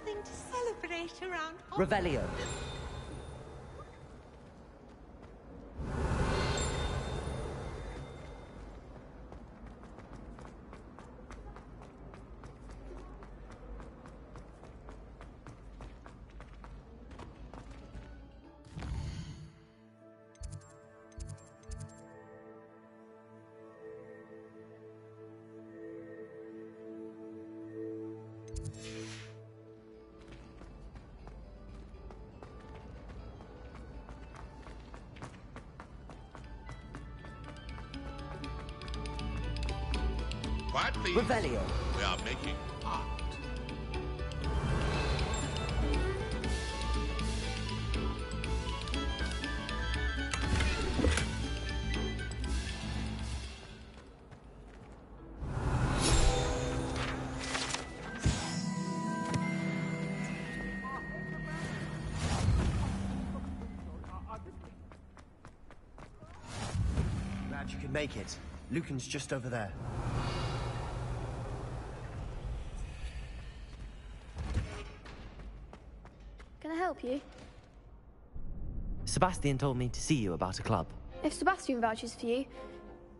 Speaker 9: To celebrate around
Speaker 1: Revelio.
Speaker 19: Quiet, please.
Speaker 1: Revelio.
Speaker 19: We are making art.
Speaker 15: Glad you could make it. Lucan's just over there.
Speaker 14: Can I help you?
Speaker 1: Sebastian told me to see you about a club.
Speaker 14: If Sebastian vouches for you,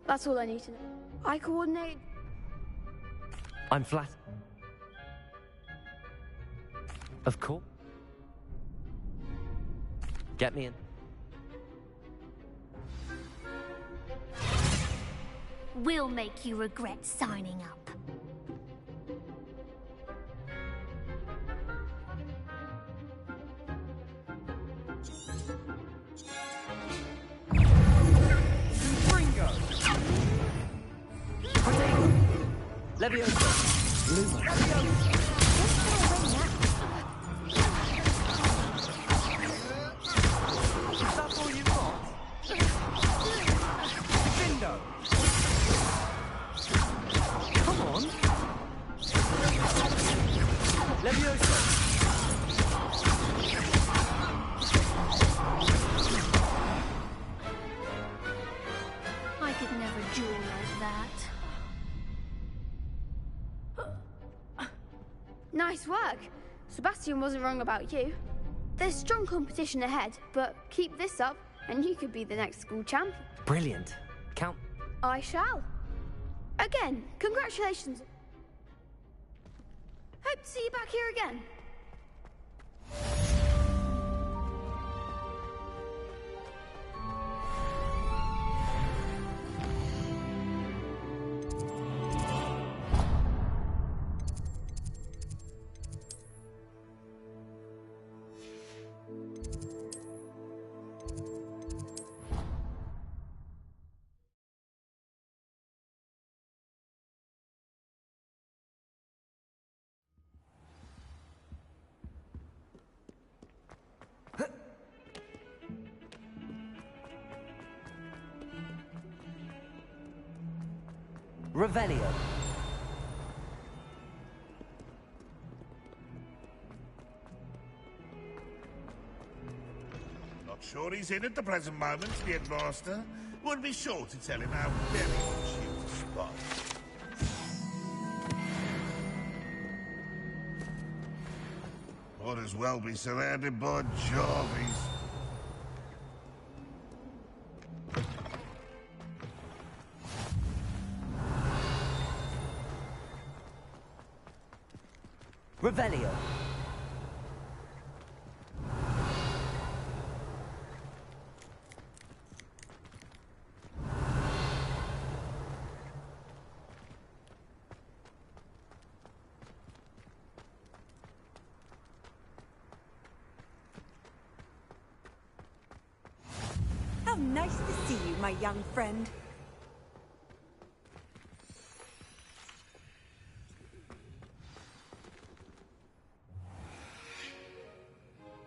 Speaker 14: that's all I need to know. I coordinate...
Speaker 1: I'm flat. Of course. Get me in.
Speaker 10: We'll make you regret signing up.
Speaker 1: Leviosa! Luma!
Speaker 11: That's all you've got? Window! Come on! Leviosa!
Speaker 10: I could never duel like that.
Speaker 14: Nice work. Sebastian wasn't wrong about you. There's strong competition ahead, but keep this up and you could be the next school champ.
Speaker 1: Brilliant. Count.
Speaker 14: I shall. Again, congratulations. Hope to see you back here again.
Speaker 1: Revelio.
Speaker 19: Not
Speaker 20: sure he's in at the present moment, the headmaster. Would be sure to tell him how very much he was a spy. Might as well be surrounded by Jarvis.
Speaker 1: Revelio.
Speaker 16: How nice to see you, my young friend.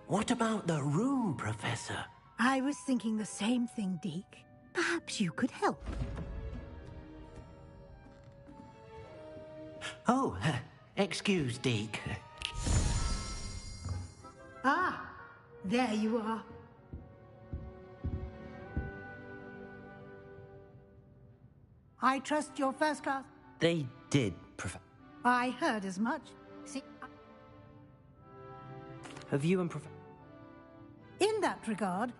Speaker 6: What about the room, Professor?
Speaker 8: I was thinking the same thing, Deke. Perhaps you could help.
Speaker 6: Oh, excuse, Deke.
Speaker 8: Ah, there you are. I trust your first class.
Speaker 1: They did, Professor.
Speaker 8: I heard as much. See,
Speaker 1: Have you and Professor...
Speaker 8: in that regard,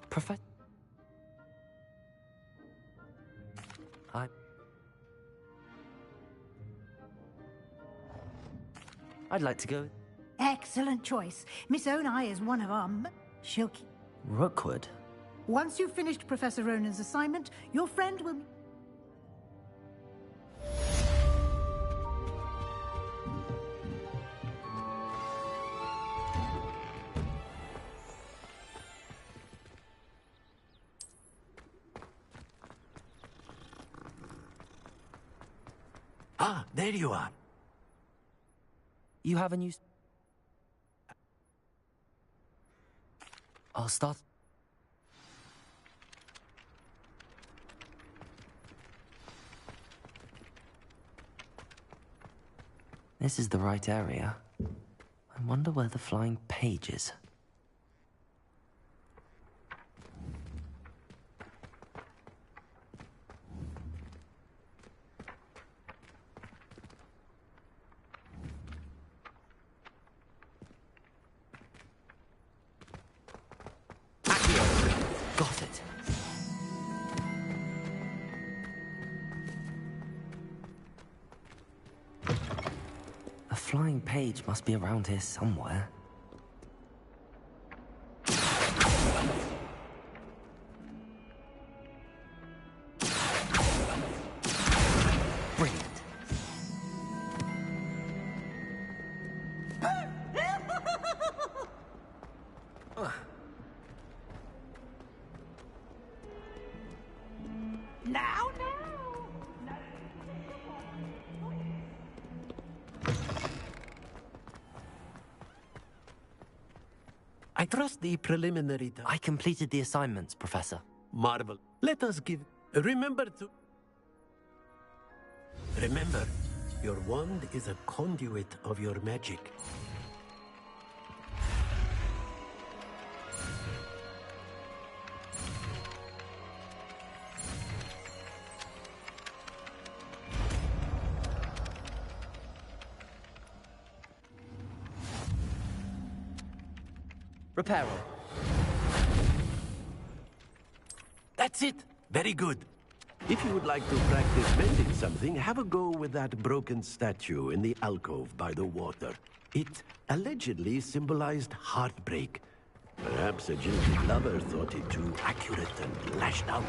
Speaker 1: Professor... I'd like to go...
Speaker 8: excellent choice. Miss Onai is one of our... She'll keep...
Speaker 1: Rookwood?
Speaker 8: Once you've finished Professor Ronan's assignment, your friend will...
Speaker 6: Ah, there you are.
Speaker 1: You have a new... I'll start... This is the right area. I wonder where the flying page is. Got it. A flying page must be around here somewhere. Brilliant.
Speaker 17: Now,
Speaker 6: I trust the preliminary...
Speaker 1: I completed the assignments, Professor.
Speaker 6: Marvel. Let us give... Remember, your wand is a conduit of your magic.
Speaker 1: Reparo.
Speaker 6: That's it. Very good. If you would like to practice mending something, have a go with that broken statue in the alcove by the water. It allegedly symbolized heartbreak. Perhaps a jilted lover thought it too accurate and lashed out.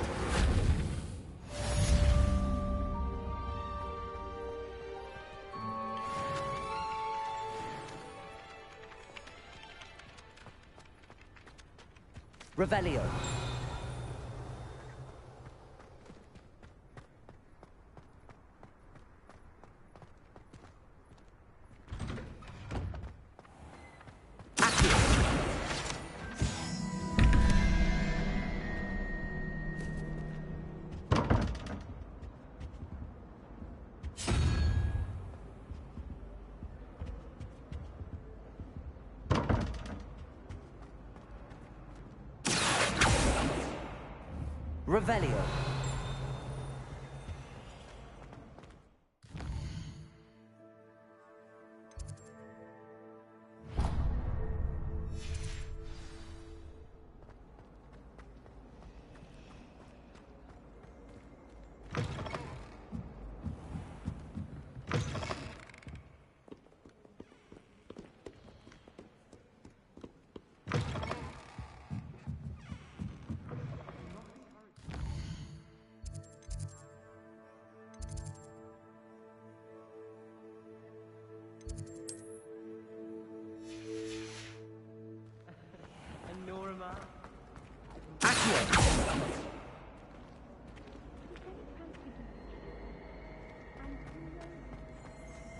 Speaker 1: Revelio. Revelio.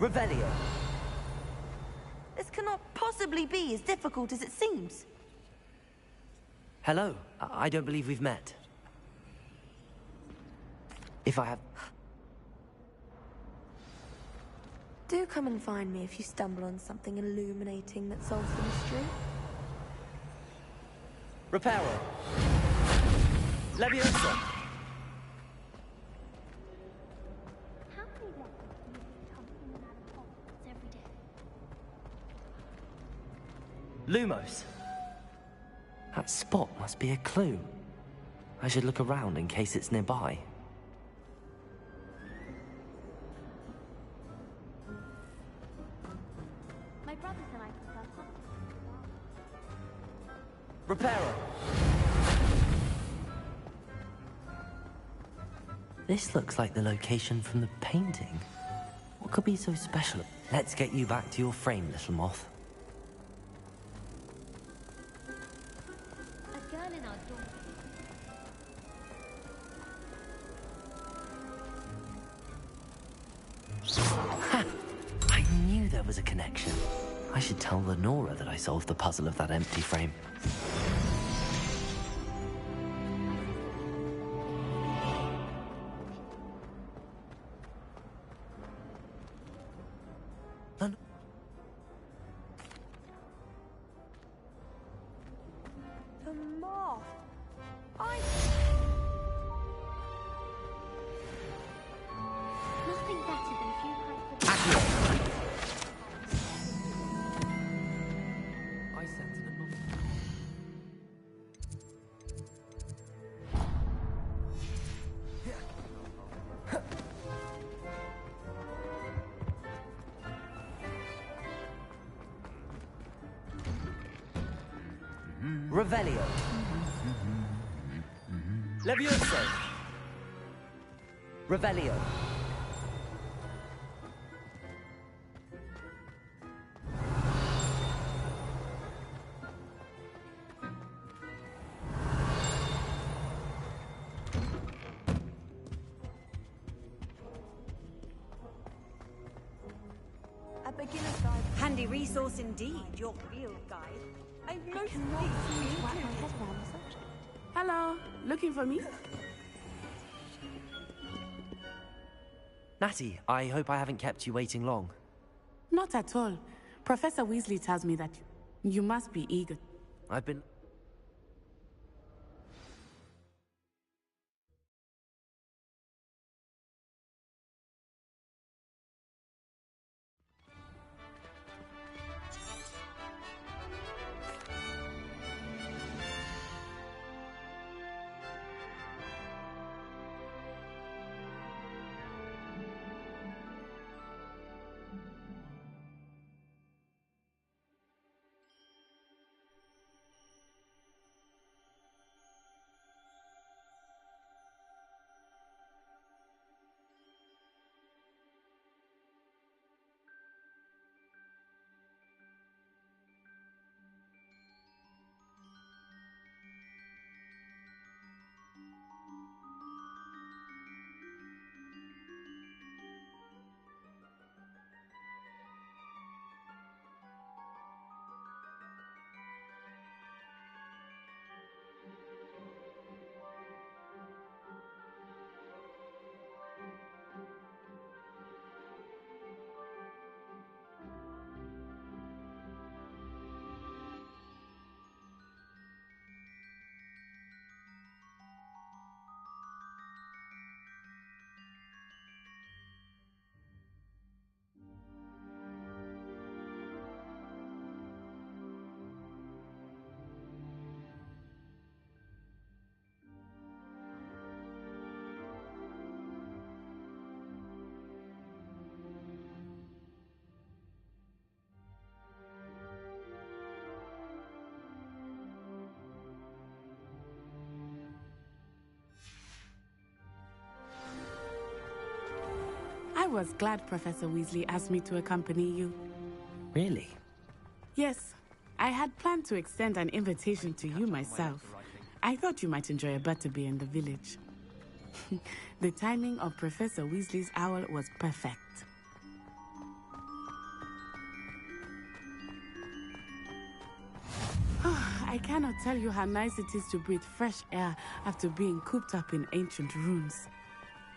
Speaker 1: Revelio.
Speaker 21: This cannot possibly be as difficult as it seems.
Speaker 1: Hello. I don't believe we've met. If I have...
Speaker 21: Do come and find me if you stumble on something illuminating that solves the mystery.
Speaker 1: Reparo. Leviosa.
Speaker 10: How many lessons do you think come in and out of Hogwarts every day?
Speaker 1: Lumos. That spot must be a clue. I should look around in case it's nearby.
Speaker 10: My brothers and I prefer Hogwarts.
Speaker 1: Reparo. This looks like the location from the painting. What could be so special? Let's get you back to your frame, little moth.
Speaker 10: A girl in our dorm.
Speaker 1: Ha! I knew there was a connection. I should tell Lenora that I solved the puzzle of that empty frame.
Speaker 21: The moth.
Speaker 10: Nothing better than a few pints of...
Speaker 1: I sense an anomaly. Revelio. Levioso. Revelio.
Speaker 16: A beginner's guide. Handy resource indeed, your field guide. I've most
Speaker 13: Hello, looking for me?
Speaker 1: Natty, I hope I haven't kept you waiting long.
Speaker 13: Not at all. Professor Weasley tells me that you must be eager.
Speaker 1: I've been...
Speaker 13: was glad Professor Weasley asked me to accompany you.
Speaker 1: Really?
Speaker 13: Yes, I had planned to extend an invitation to you myself. I thought you might enjoy a butterbeer in the village. The timing of Professor Weasley's owl was perfect. I cannot tell you how nice it is to breathe fresh air after being cooped up in ancient ruins.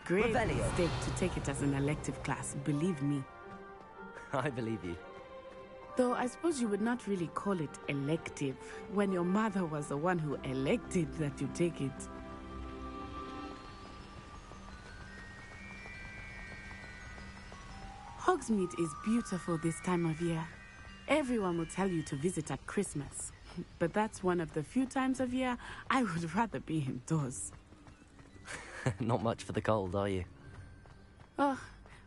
Speaker 13: Great mistake to take it as an elective class, believe me.
Speaker 1: I believe you.
Speaker 13: Though I suppose you would not really call it elective when your mother was the one who elected that you take it. Hogsmeade is beautiful this time of year. Everyone will tell you to visit at Christmas. But that's one of the few times of year I would rather be indoors.
Speaker 1: Not much for the cold, are you?
Speaker 13: Oh,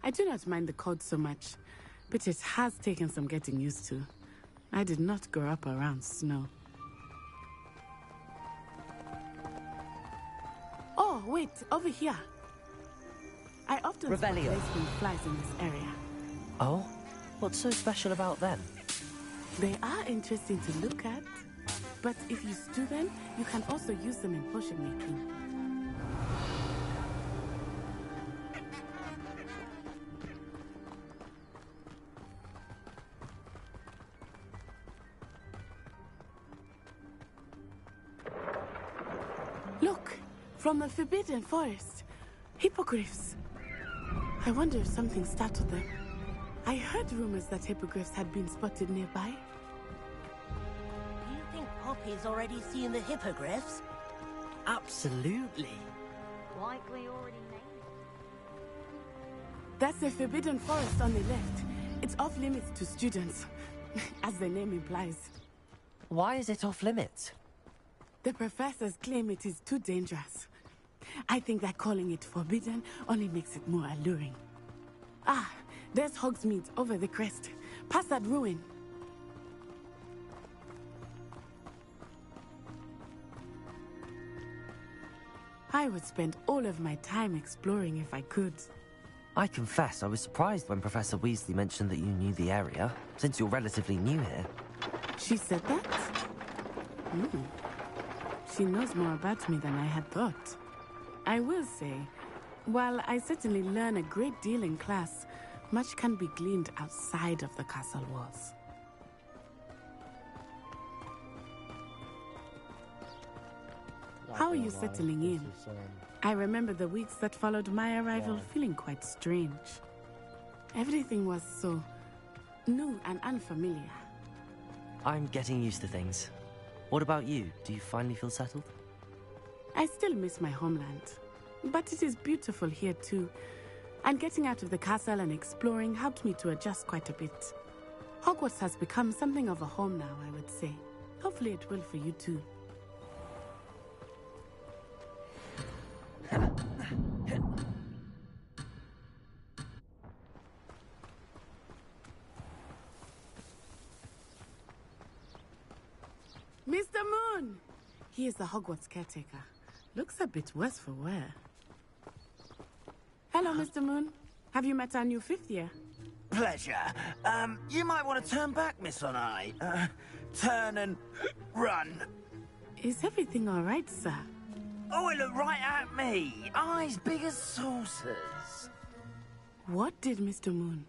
Speaker 13: I do not mind the cold so much, but it has taken some getting used to. I did not grow up around snow. Oh, wait, over here. I often spot lacewing flies in this area.
Speaker 1: Oh? What's so special about them?
Speaker 13: They are interesting to look at, but if you stew them, you can also use them in potion making. Look, from the Forbidden Forest, hippogriffs. I wonder if something startled them. I heard rumors that hippogriffs had been spotted nearby.
Speaker 17: Do you think Poppy's already seen the hippogriffs?
Speaker 1: Absolutely.
Speaker 17: Likely already named.
Speaker 13: That's the Forbidden Forest on the left. It's off limits to students, as the name implies.
Speaker 1: Why is it off limits?
Speaker 13: The professors claim it is too dangerous. I think that calling it forbidden only makes it more alluring. Ah, there's Hogsmeade over the crest. Past that ruin. I would spend all of my time exploring if I could.
Speaker 1: I confess I was surprised when Professor Weasley mentioned that you knew the area, since you're relatively new here.
Speaker 13: She said that? She knows more about me than I had thought. I will say, while I certainly learn a great deal in class, much can be gleaned outside of the castle walls. How are you settling in? I remember the weeks that followed my arrival feeling quite strange. Everything was so new and unfamiliar.
Speaker 1: I'm getting used to things. What about you? Do you finally feel settled?
Speaker 13: I still miss my homeland, but it is beautiful here too. And getting out of the castle and exploring helped me to adjust quite a bit. Hogwarts has become something of a home now, I would say. Hopefully it will for you too. Mr. Moon! He is the Hogwarts caretaker. Looks a bit worse for wear. Hello, Mr. Moon. Have you met our new 5th year?
Speaker 17: Pleasure. You might want to turn back, Miss Onai. Turn and run.
Speaker 13: Is everything all right, sir?
Speaker 17: Oh, it looked right at me. Eyes big as saucers.
Speaker 13: What did Mr. Moon?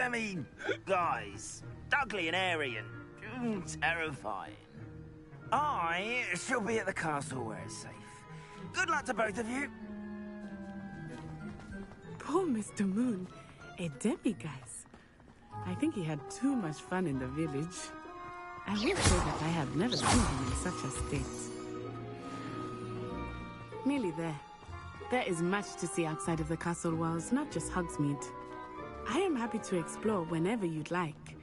Speaker 17: I mean, guys, ugly and airy and terrifying. I shall be at the castle where it's safe. Good luck to both of you.
Speaker 13: Poor Mr. Moon, a demiguise. I think he had too much fun in the village. I will say that I have never seen him in such a state. Nearly there. There is much to see outside of the castle walls, not just Hogsmeade. I am happy to explore whenever you'd like.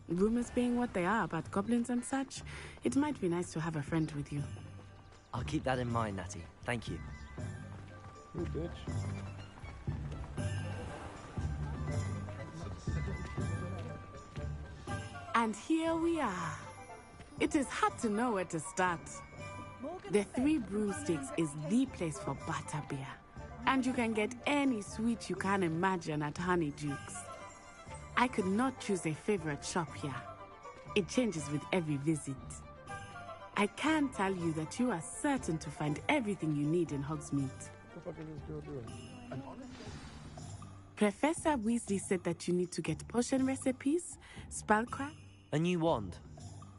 Speaker 13: Rumors being what they are about goblins and such, it might be nice to have a friend with you.
Speaker 1: I'll keep that in mind, Natty. Thank you.
Speaker 2: You bitch.
Speaker 13: And here we are. It is hard to know where to start. The Three Broomsticks is the place for butterbeer. And you can get any sweet you can imagine at Honeydukes. I could not choose a favorite shop here. It changes with every visit. I can tell you that you are certain to find everything you need in Hogsmeade.
Speaker 2: What the fuck is this girl doing?
Speaker 13: Professor Weasley said that you need to get potion recipes, spellcraft.
Speaker 3: A new wand?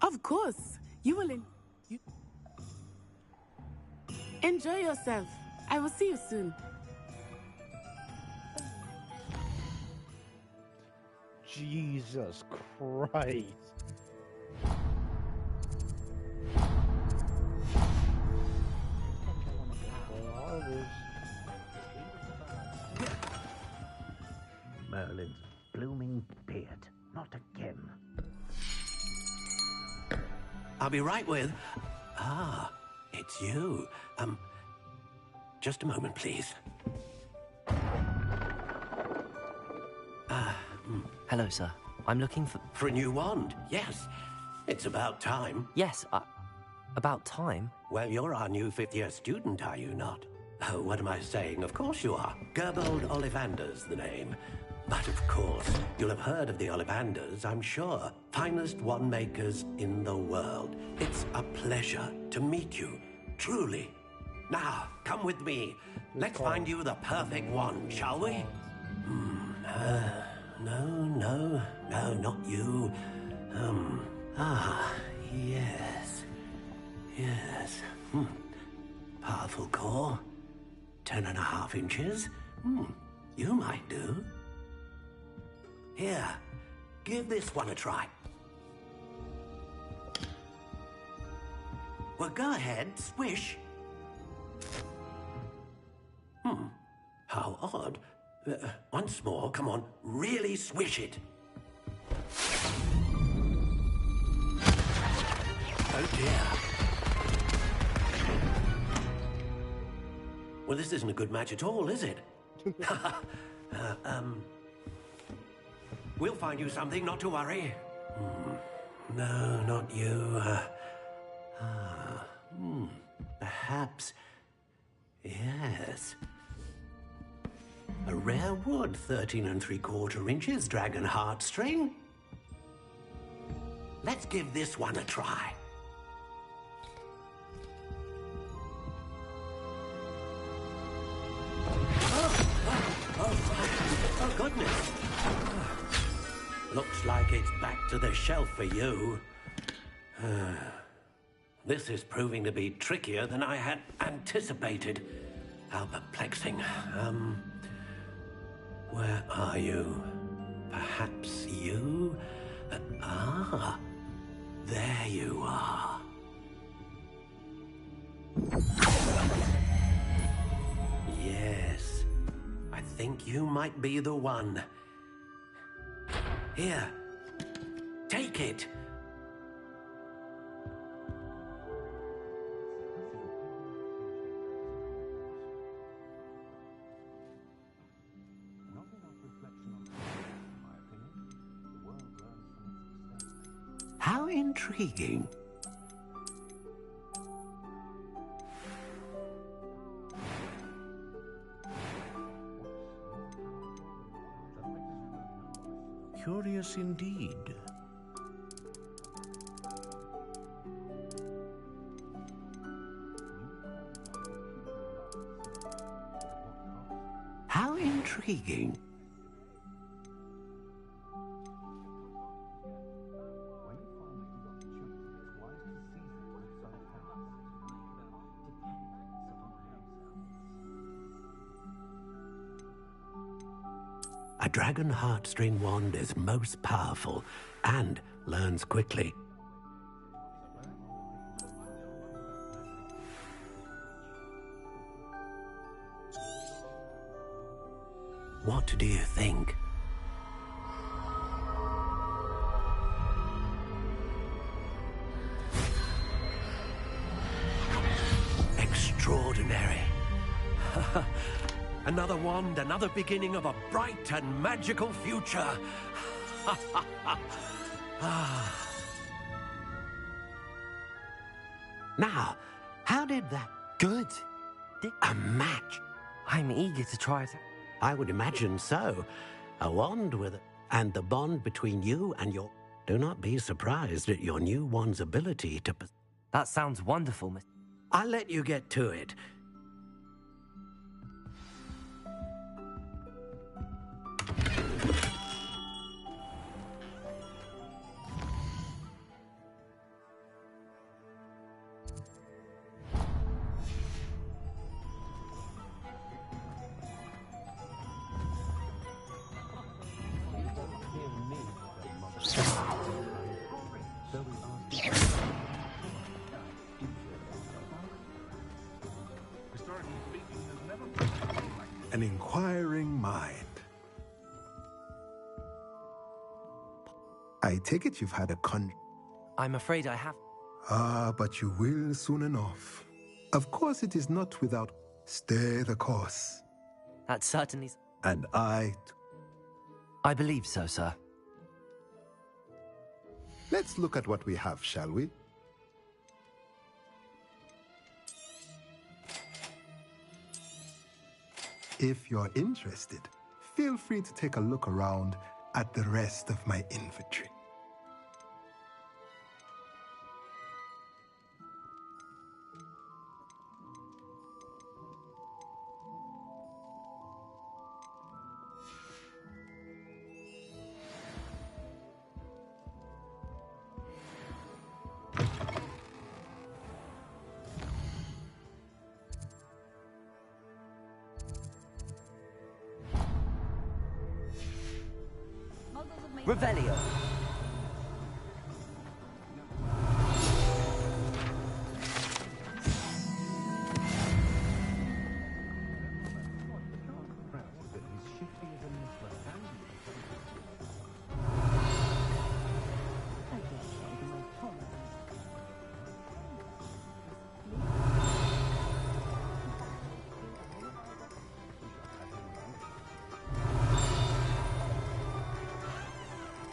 Speaker 13: Of course. You will enjoy yourself. I will see you soon.
Speaker 2: Jesus Christ.
Speaker 1: Merlin's blooming beard. Not again.
Speaker 6: I'll be right with... Ah, it's you. Just a moment, please.
Speaker 3: Hello, sir. I'm looking for...
Speaker 6: For a new wand, yes. It's about time.
Speaker 3: Yes, about time?
Speaker 6: Well, you're our new fifth-year student, are you not? Oh, what am I saying? Of course you are. Gerbold Ollivander's the name. But of course, you'll have heard of the Ollivanders, I'm sure. Finest wand makers in the world. It's a pleasure to meet you, truly. Now, come with me. Let's find you the perfect wand, shall we? No, not you. Yes. Powerful core. 10.5 inches. You might do. Here, give this one a try. Well, go ahead, swish. How odd. Once more, come on, really swish it. Oh dear. Well, this isn't a good match at all, is it? We'll find you something, not to worry. No, not you. Perhaps... Yes. A rare wood, 13 3/4 inches, dragon heartstring. Let's give this one a try. Oh, goodness. Looks like it's back to the shelf for you. This is proving to be trickier than I had anticipated. How perplexing. Where are you? Perhaps you? There you are. Yes, I think you might be the one. Here, take it. How intriguing.
Speaker 20: Curious indeed.
Speaker 6: How intriguing. A dragon heartstring wand is most powerful and learns quickly. What do you think? Extraordinary. Another wand, another beginning of a bright and magical future. Now, how did that...
Speaker 3: Good.
Speaker 6: A match.
Speaker 3: I'm eager to try it.
Speaker 6: I would imagine so. A wand with it, and the bond between you and your... Do not be surprised at your new wand's ability to...
Speaker 3: That sounds wonderful, Miss...
Speaker 6: I'll let you get to it.
Speaker 7: An inquiring mind. I take it you've had a
Speaker 3: I'm afraid I have...
Speaker 7: Ah, but you will soon enough. Of course it is not without... Stay the course.
Speaker 3: That certainly...
Speaker 7: And I
Speaker 3: believe so, sir.
Speaker 7: Let's look at what we have, shall we? If you're interested, feel free to take a look around at the rest of my inventory.
Speaker 3: Revelio.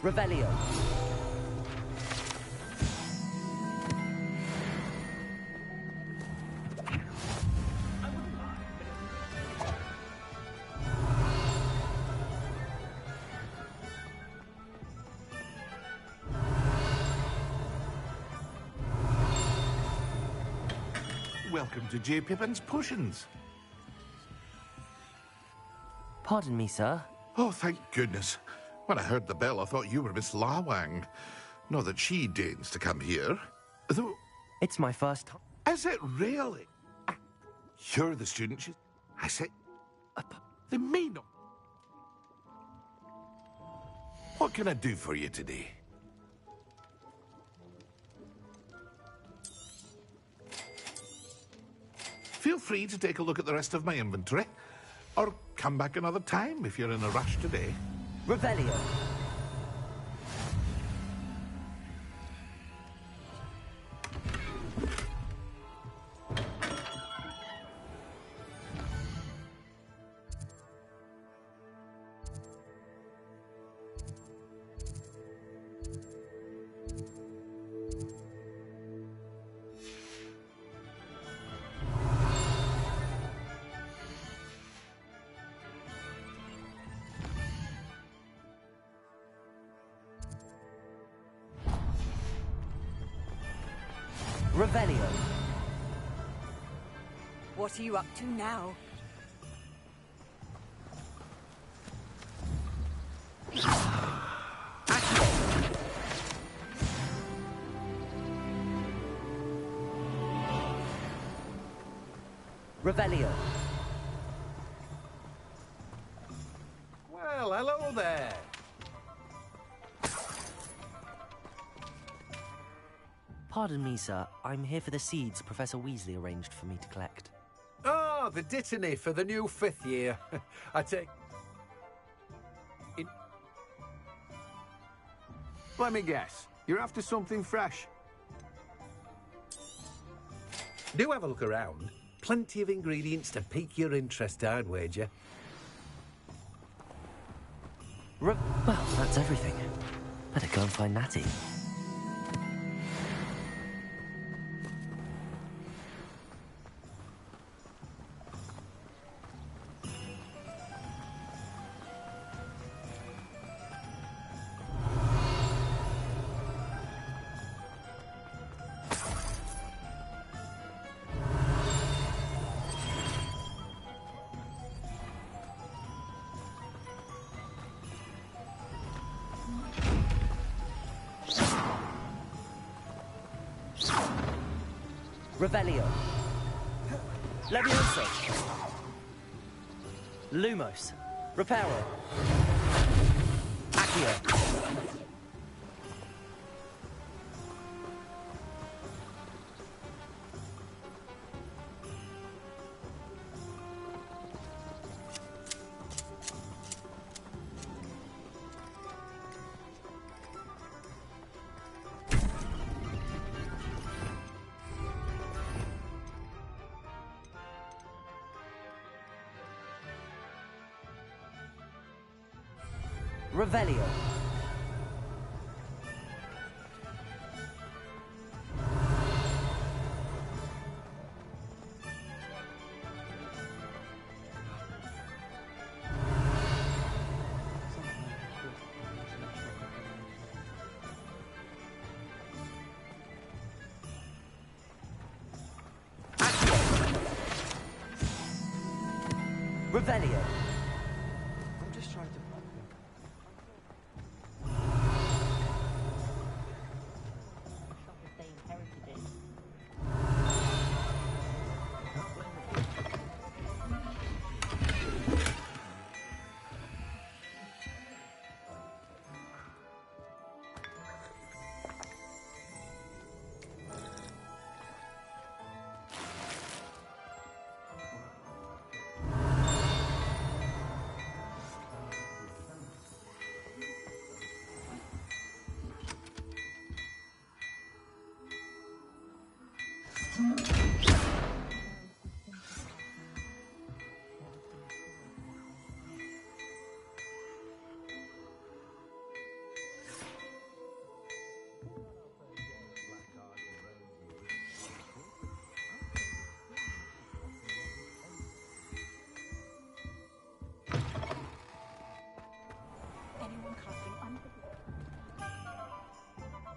Speaker 3: Revelio.
Speaker 20: Welcome to J. Pippin's Potions.
Speaker 3: Pardon me, sir.
Speaker 20: Oh, thank goodness. When I heard the bell, I thought you were Miss Lawang. Not that she deigns to come here. Though...
Speaker 3: It's my first time.
Speaker 20: Is it really? You're the student I said... They may not... What can I do for you today? Feel free to take a look at the rest of my inventory. Or come back another time if you're in a rush today.
Speaker 3: Revelio. Revelio.
Speaker 16: What are you up to now?
Speaker 3: Revelio.
Speaker 22: Well, hello there.
Speaker 3: Pardon me, sir. I'm here for the seeds Professor Weasley arranged for me to collect.
Speaker 22: Oh, the dittany for the new 5th year. I take... Let me guess. You're after something fresh. Do have a look around. Plenty of ingredients to pique your interest, I'd wager.
Speaker 3: Well, that's everything. Better go and find Natty. Revelio. Levioso. Lumos. Reparo. Accio. Revelio. Revelio.
Speaker 1: I'm just trying to...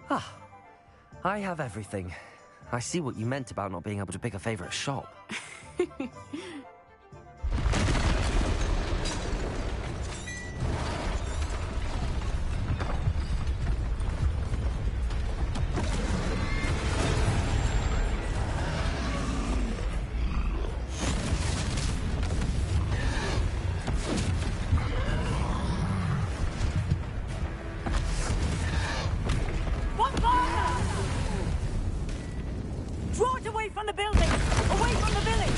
Speaker 3: Ah, I have everything. I see what you meant about not being able to pick a favorite shop.
Speaker 16: Draw it away from the building! Away from the village!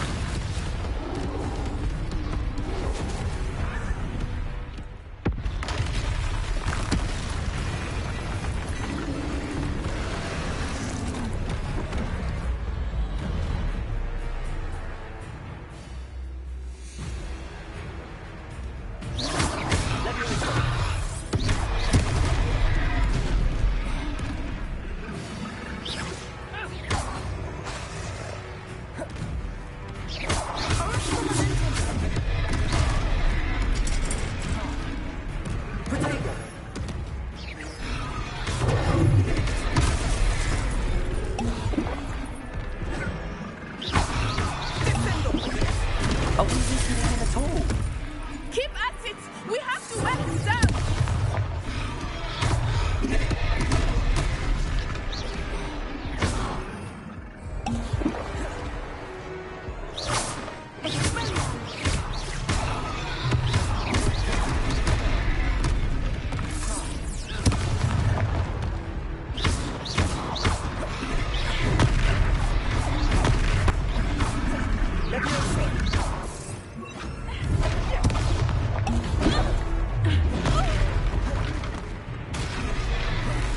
Speaker 13: Keep at it! We have to wear him down!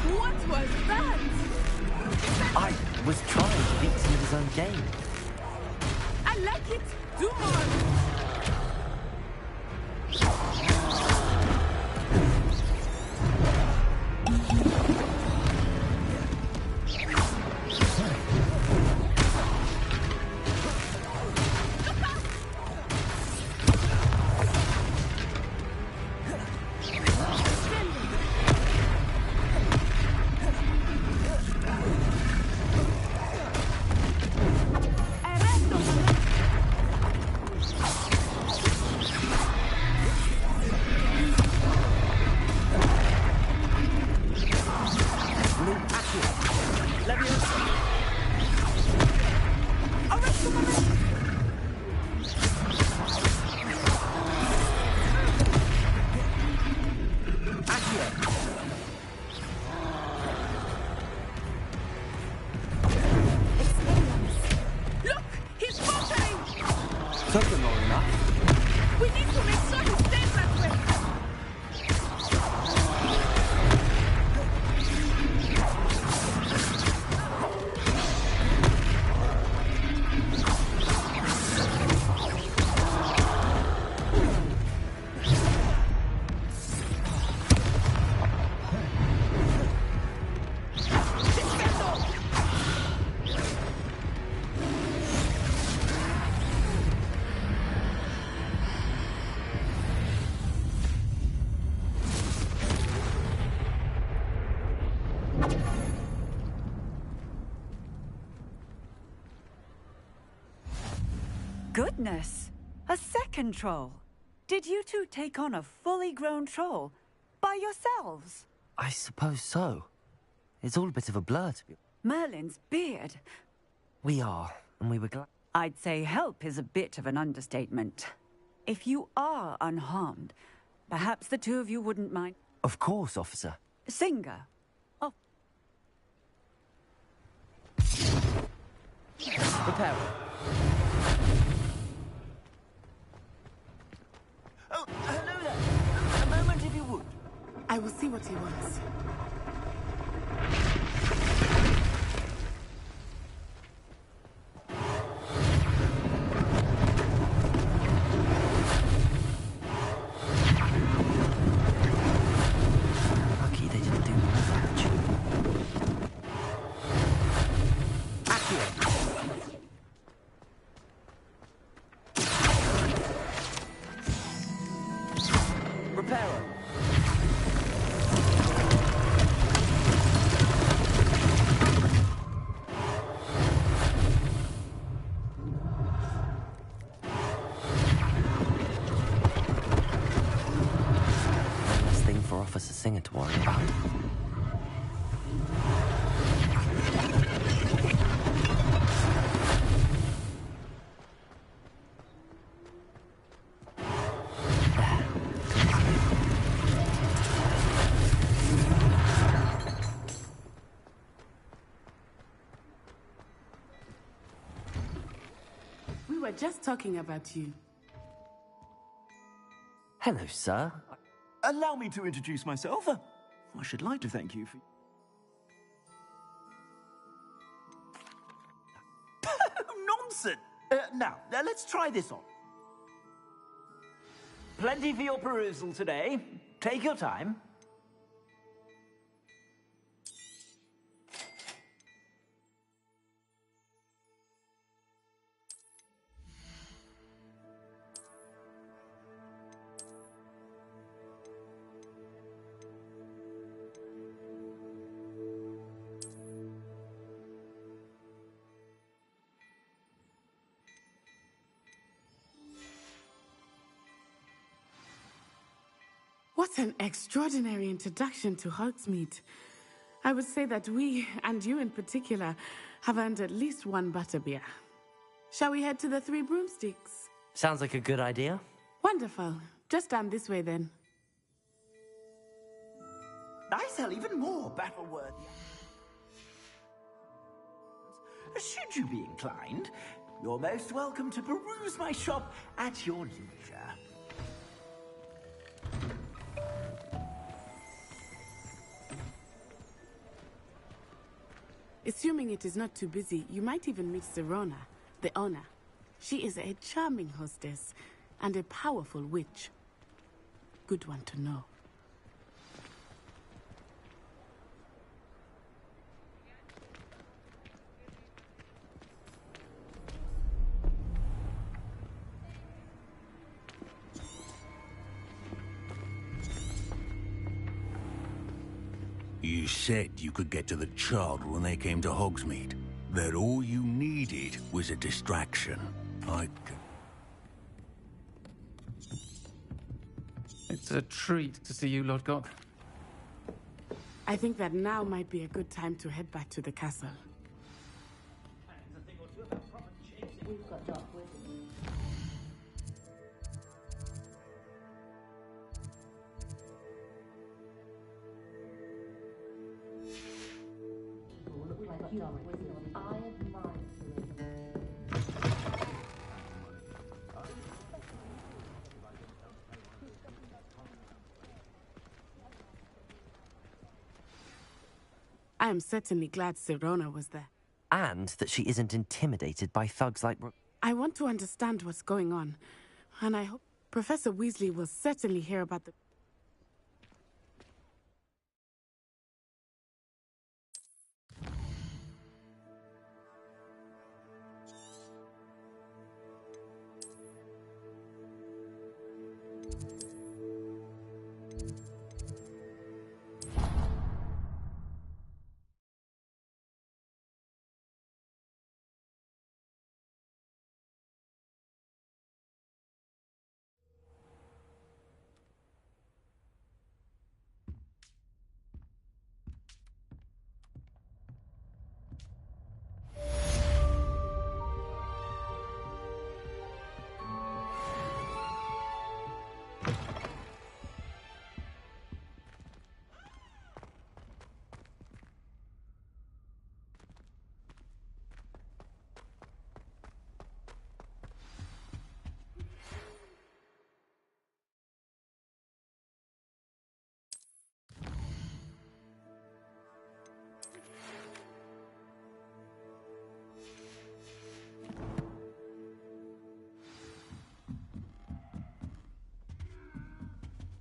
Speaker 13: What was that?
Speaker 3: I was trying to beat him at his own game.
Speaker 13: I like it! Do more!
Speaker 11: Doesn't know enough.
Speaker 16: We need to make sure he stays that way.
Speaker 4: Goodness! A second troll! Did you two take on a fully grown troll? By yourselves?
Speaker 3: I suppose so. It's all a bit of a blur to be...
Speaker 4: Merlin's beard.
Speaker 3: We are, and we were glad...
Speaker 4: I'd say help is a bit of an understatement. If you are unharmed, perhaps the two of you wouldn't mind...
Speaker 3: Of course, officer.
Speaker 4: Singer. Oh.
Speaker 3: Prepare.
Speaker 17: Oh, hello there. A moment if you would.
Speaker 13: I will see what he wants.
Speaker 3: Lucky they didn't do more damage.
Speaker 17: Reparo.
Speaker 3: One less thing for Officer Singer to worry about.
Speaker 13: We were just talking about you.
Speaker 3: Hello, sir.
Speaker 17: Allow me to introduce myself. I should like to thank you for... Nonsense! Now, let's try this on. Plenty for your perusal today. Take your time.
Speaker 13: What an extraordinary introduction to Hogsmeade. I would say that we, and you in particular, have earned at least one butterbeer. Shall we head to the Three Broomsticks?
Speaker 3: Sounds like a good idea.
Speaker 13: Wonderful. Just down this way then.
Speaker 17: I sell even more battle-worthy. Should you be inclined, you're most welcome to peruse my shop at your leisure.
Speaker 13: Assuming it is not too busy, you might even meet Serona, the owner. She is a charming hostess and a powerful witch. Good one to know.
Speaker 5: You said you could get to the child when they came to Hogsmeade. That all you needed was a distraction.
Speaker 11: It's a treat to see you, Lord Gok.
Speaker 13: I think that now might be a good time to head back to the castle.
Speaker 16: We've got Doc with
Speaker 13: I am certainly glad Sirona was there.
Speaker 3: And that she isn't intimidated by thugs like...
Speaker 13: I want to understand what's going on, and I hope Professor Weasley will certainly hear about the...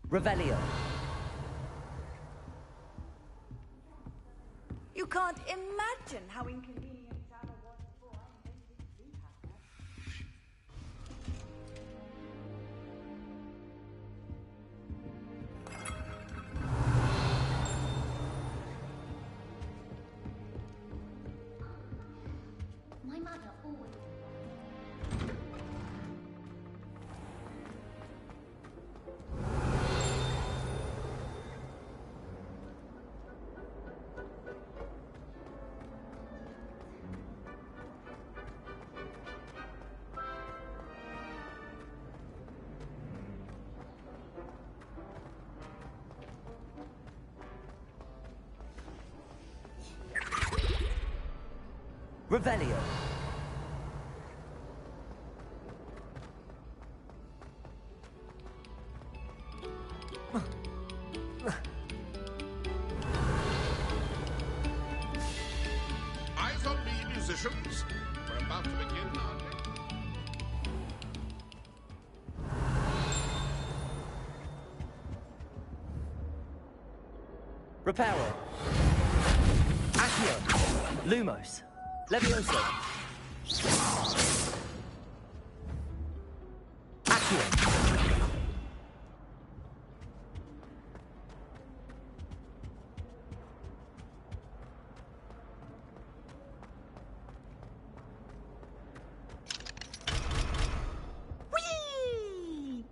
Speaker 3: Revelio.
Speaker 16: You can't imagine how inconvenient Anna was before I invented Blue Panther.
Speaker 10: My mother always...
Speaker 3: Revelio.
Speaker 20: Eyes on me, musicians. We're about to begin, aren't we?
Speaker 3: Reparo. Accio. Lumos. Levioso. Accio.
Speaker 12: Whee!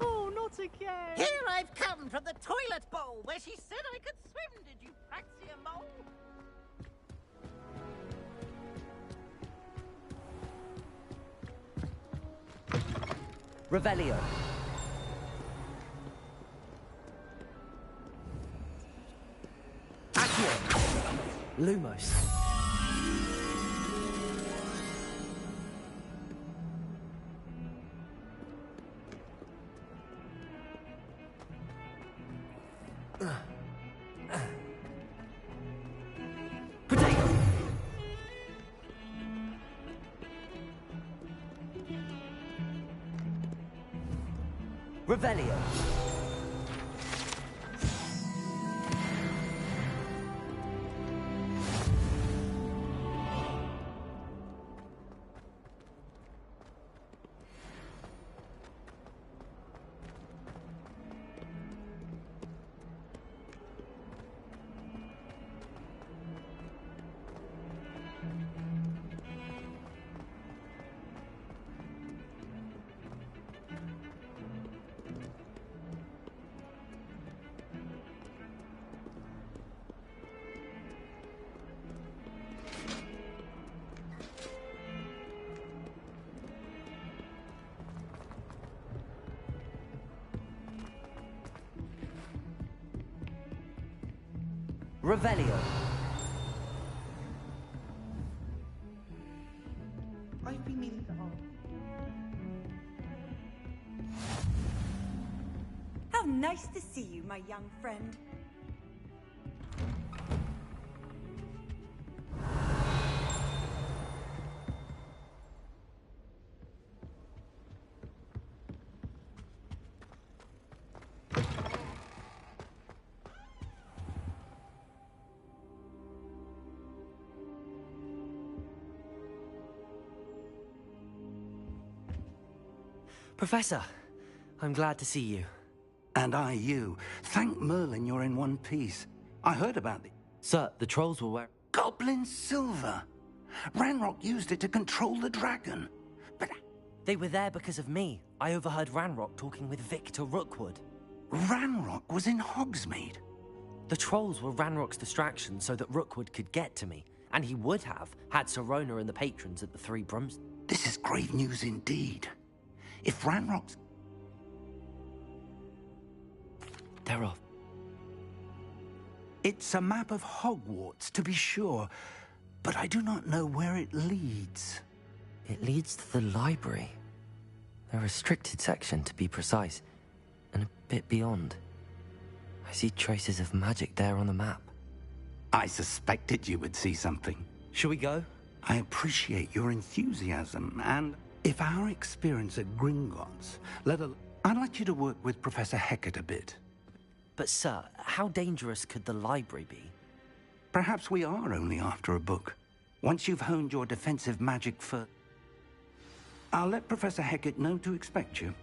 Speaker 12: Oh, not again! Here I've come from the toilet bowl where she said I could swim, did you Praxia mole?
Speaker 3: Revelio. Accio. Lumos. Potato. Revelio. Revelio.
Speaker 16: I've been meaning to ask. How nice to see you, my young friend.
Speaker 3: Professor, I'm glad to see you.
Speaker 17: And I you. Thank Merlin you're in one piece. I heard about it.
Speaker 3: Sir, the trolls were where...
Speaker 17: Goblin silver. Ranrock used it to control the dragon. But...
Speaker 3: They were there because of me. I overheard Ranrock talking with Victor Rookwood.
Speaker 17: Ranrock was in Hogsmeade?
Speaker 3: The trolls were Ranrock's distraction so that Rookwood could get to me. And he would have, had Sirona and the patrons at the Three Brums...
Speaker 17: This is grave news indeed. If Ranrock's...
Speaker 3: They're off.
Speaker 17: It's a map of Hogwarts, to be sure, but I do not know where it leads.
Speaker 3: It leads to the library. A restricted section, to be precise, and a bit beyond. I see traces of magic there on the map.
Speaker 17: I suspected you would see something.
Speaker 3: Shall we go?
Speaker 17: I appreciate your enthusiasm, and if our experience at Gringotts, I'd like you to work with Professor Hecat a bit.
Speaker 3: But, sir, how dangerous could the library be?
Speaker 17: Perhaps we are only after a book. Once you've honed your defensive magic for... I'll let Professor Hecat know to expect you.